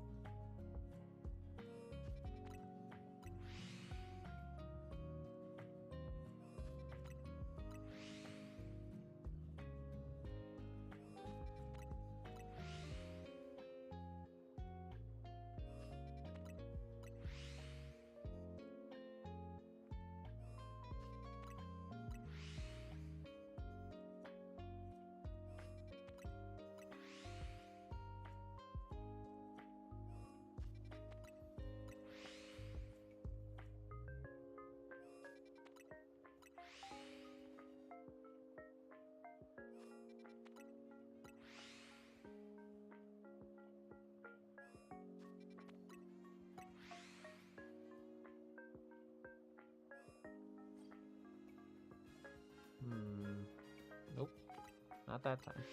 not that time.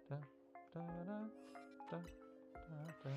Da, da, da, da, da, da, da.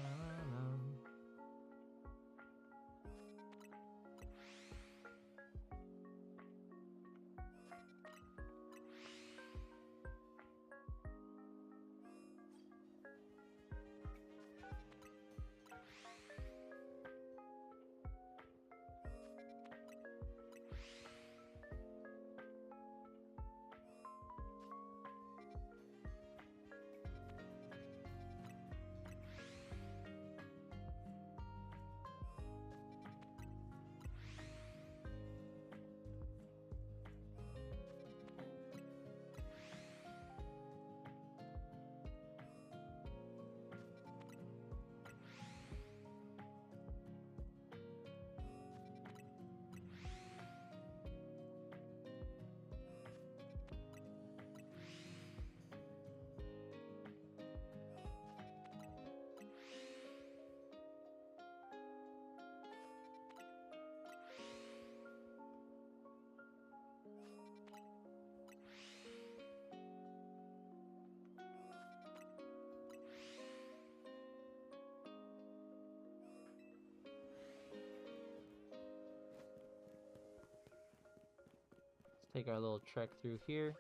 Take our little trek through here.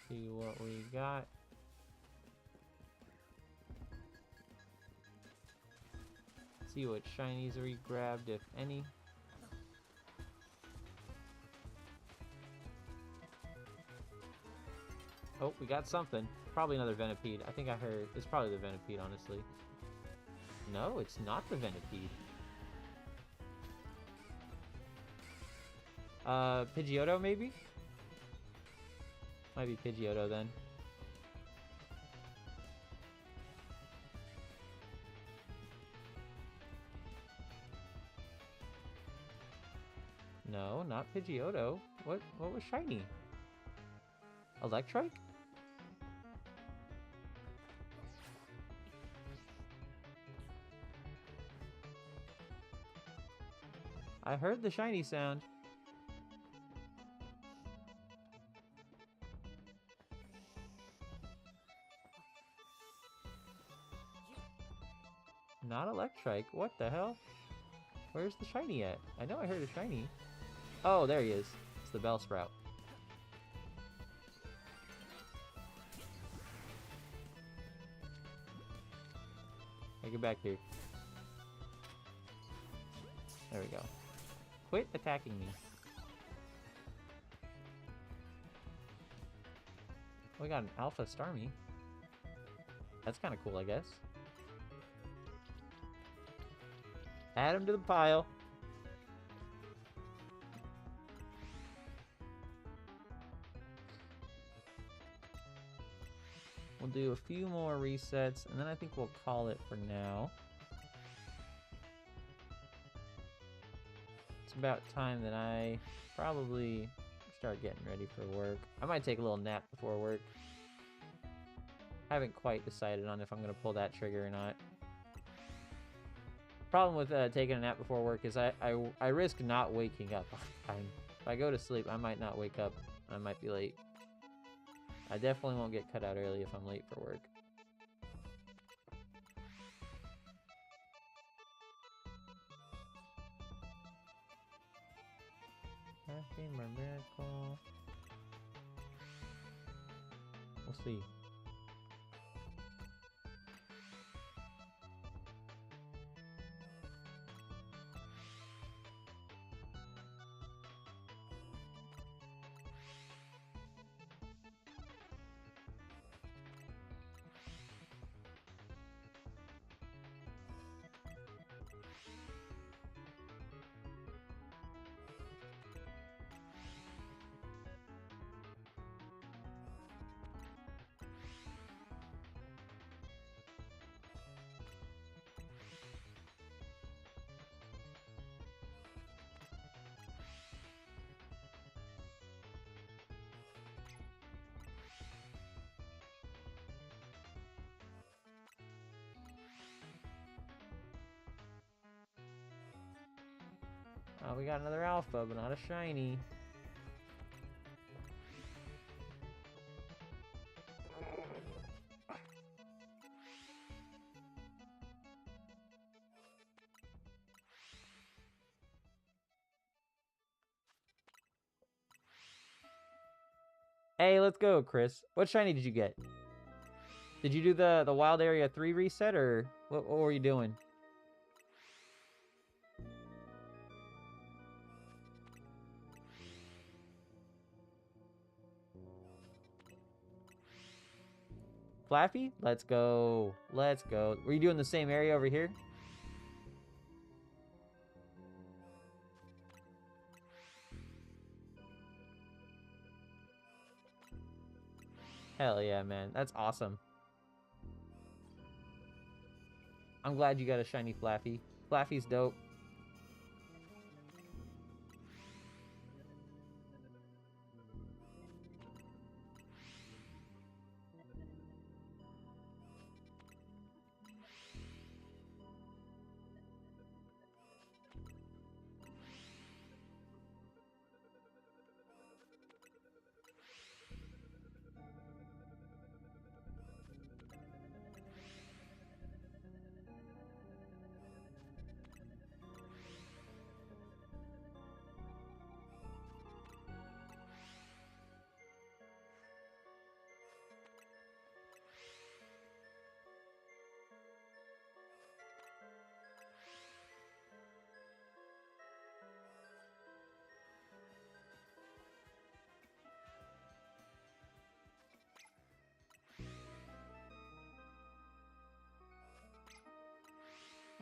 See what we got. See what shinies we grabbed, if any. Oh, we got something. Probably another Venipede. I think I heard... It's probably the Venipede, honestly. No, it's not the Venipede. Pidgeotto, maybe? Might be Pidgeotto, then. No, not Pidgeotto. What was shiny? Electrike? I heard the shiny sound. Not Electrike. What the hell? Where's the shiny at? I know I heard a shiny. Oh, there he is. It's the Bellsprout. Hey, get back here. There we go. Quit attacking me. We got an Alpha Starmie. That's kind of cool, I guess. Add him to the pile. We'll do a few more resets, and then I think we'll call it for now. It's about time that I probably start getting ready for work. I might take a little nap before work. I haven't quite decided on if I'm going to pull that trigger or not. Problem with taking a nap before work is I risk not waking up on time. If I go to sleep, I might not wake up. I might be late. I definitely won't get cut out early if I'm late for work. Happy miracle. We'll see. Oh, we got another alpha, but not a shiny. Hey, let's go, Chris. What shiny did you get? Did you do the Wild Area 3 reset, or what were you doing? Flaffy? Let's go. Let's go. Were you doing the same area over here? Hell yeah, man. That's awesome. I'm glad you got a shiny Flaffy. Flaffy's dope.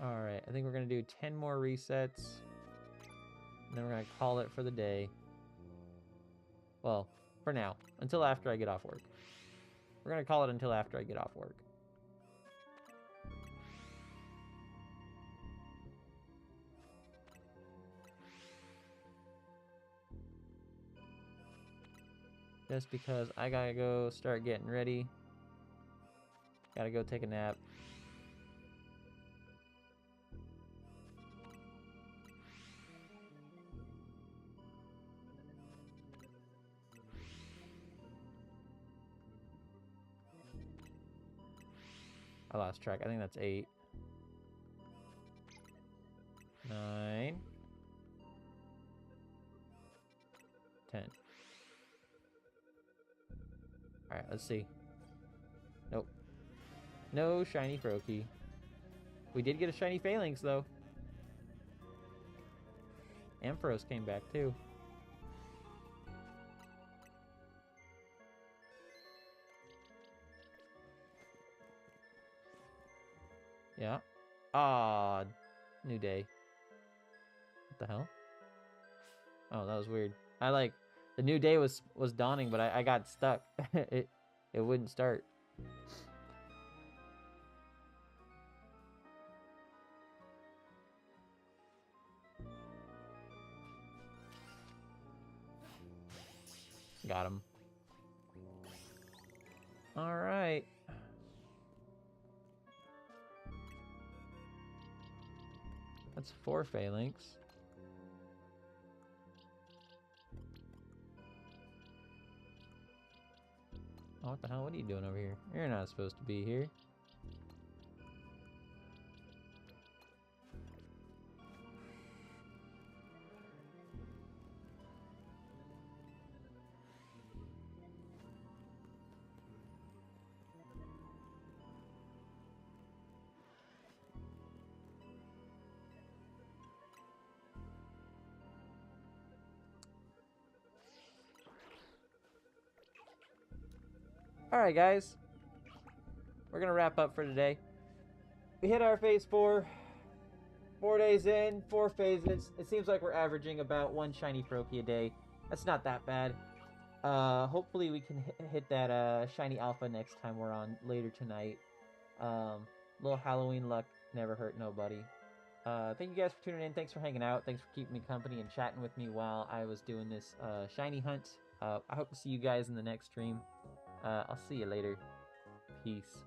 Alright, I think we're going to do 10 more resets. And then we're going to call it for the day. Well, for now. Until after I get off work. We're going to call it until after I get off work. Just because I gotta go start getting ready. Gotta go take a nap. I lost track. I think that's 8. 9. 10. Alright, let's see. Nope. No shiny Froakie. We did get a shiny Phalanx, though. Ampharos came back, too. Yeah. Ah, new day. What the hell? Oh, that was weird. The new day was dawning, but I got stuck. it wouldn't start. Got him. All right. That's 4 Phalanx. Oh, what the hell? What are you doing over here? You're not supposed to be here. Alright, guys. We're going to wrap up for today. We hit our phase 4. 4 days in, 4 phases. It seems like we're averaging about 1 shiny Froakie a day. That's not that bad. Hopefully we can hit that shiny alpha next time we're on later tonight. Little Halloween luck never hurt nobody. Thank you guys for tuning in. Thanks for hanging out. Thanks for keeping me company and chatting with me while I was doing this shiny hunt. I hope to see you guys in the next stream. I'll see you later. Peace.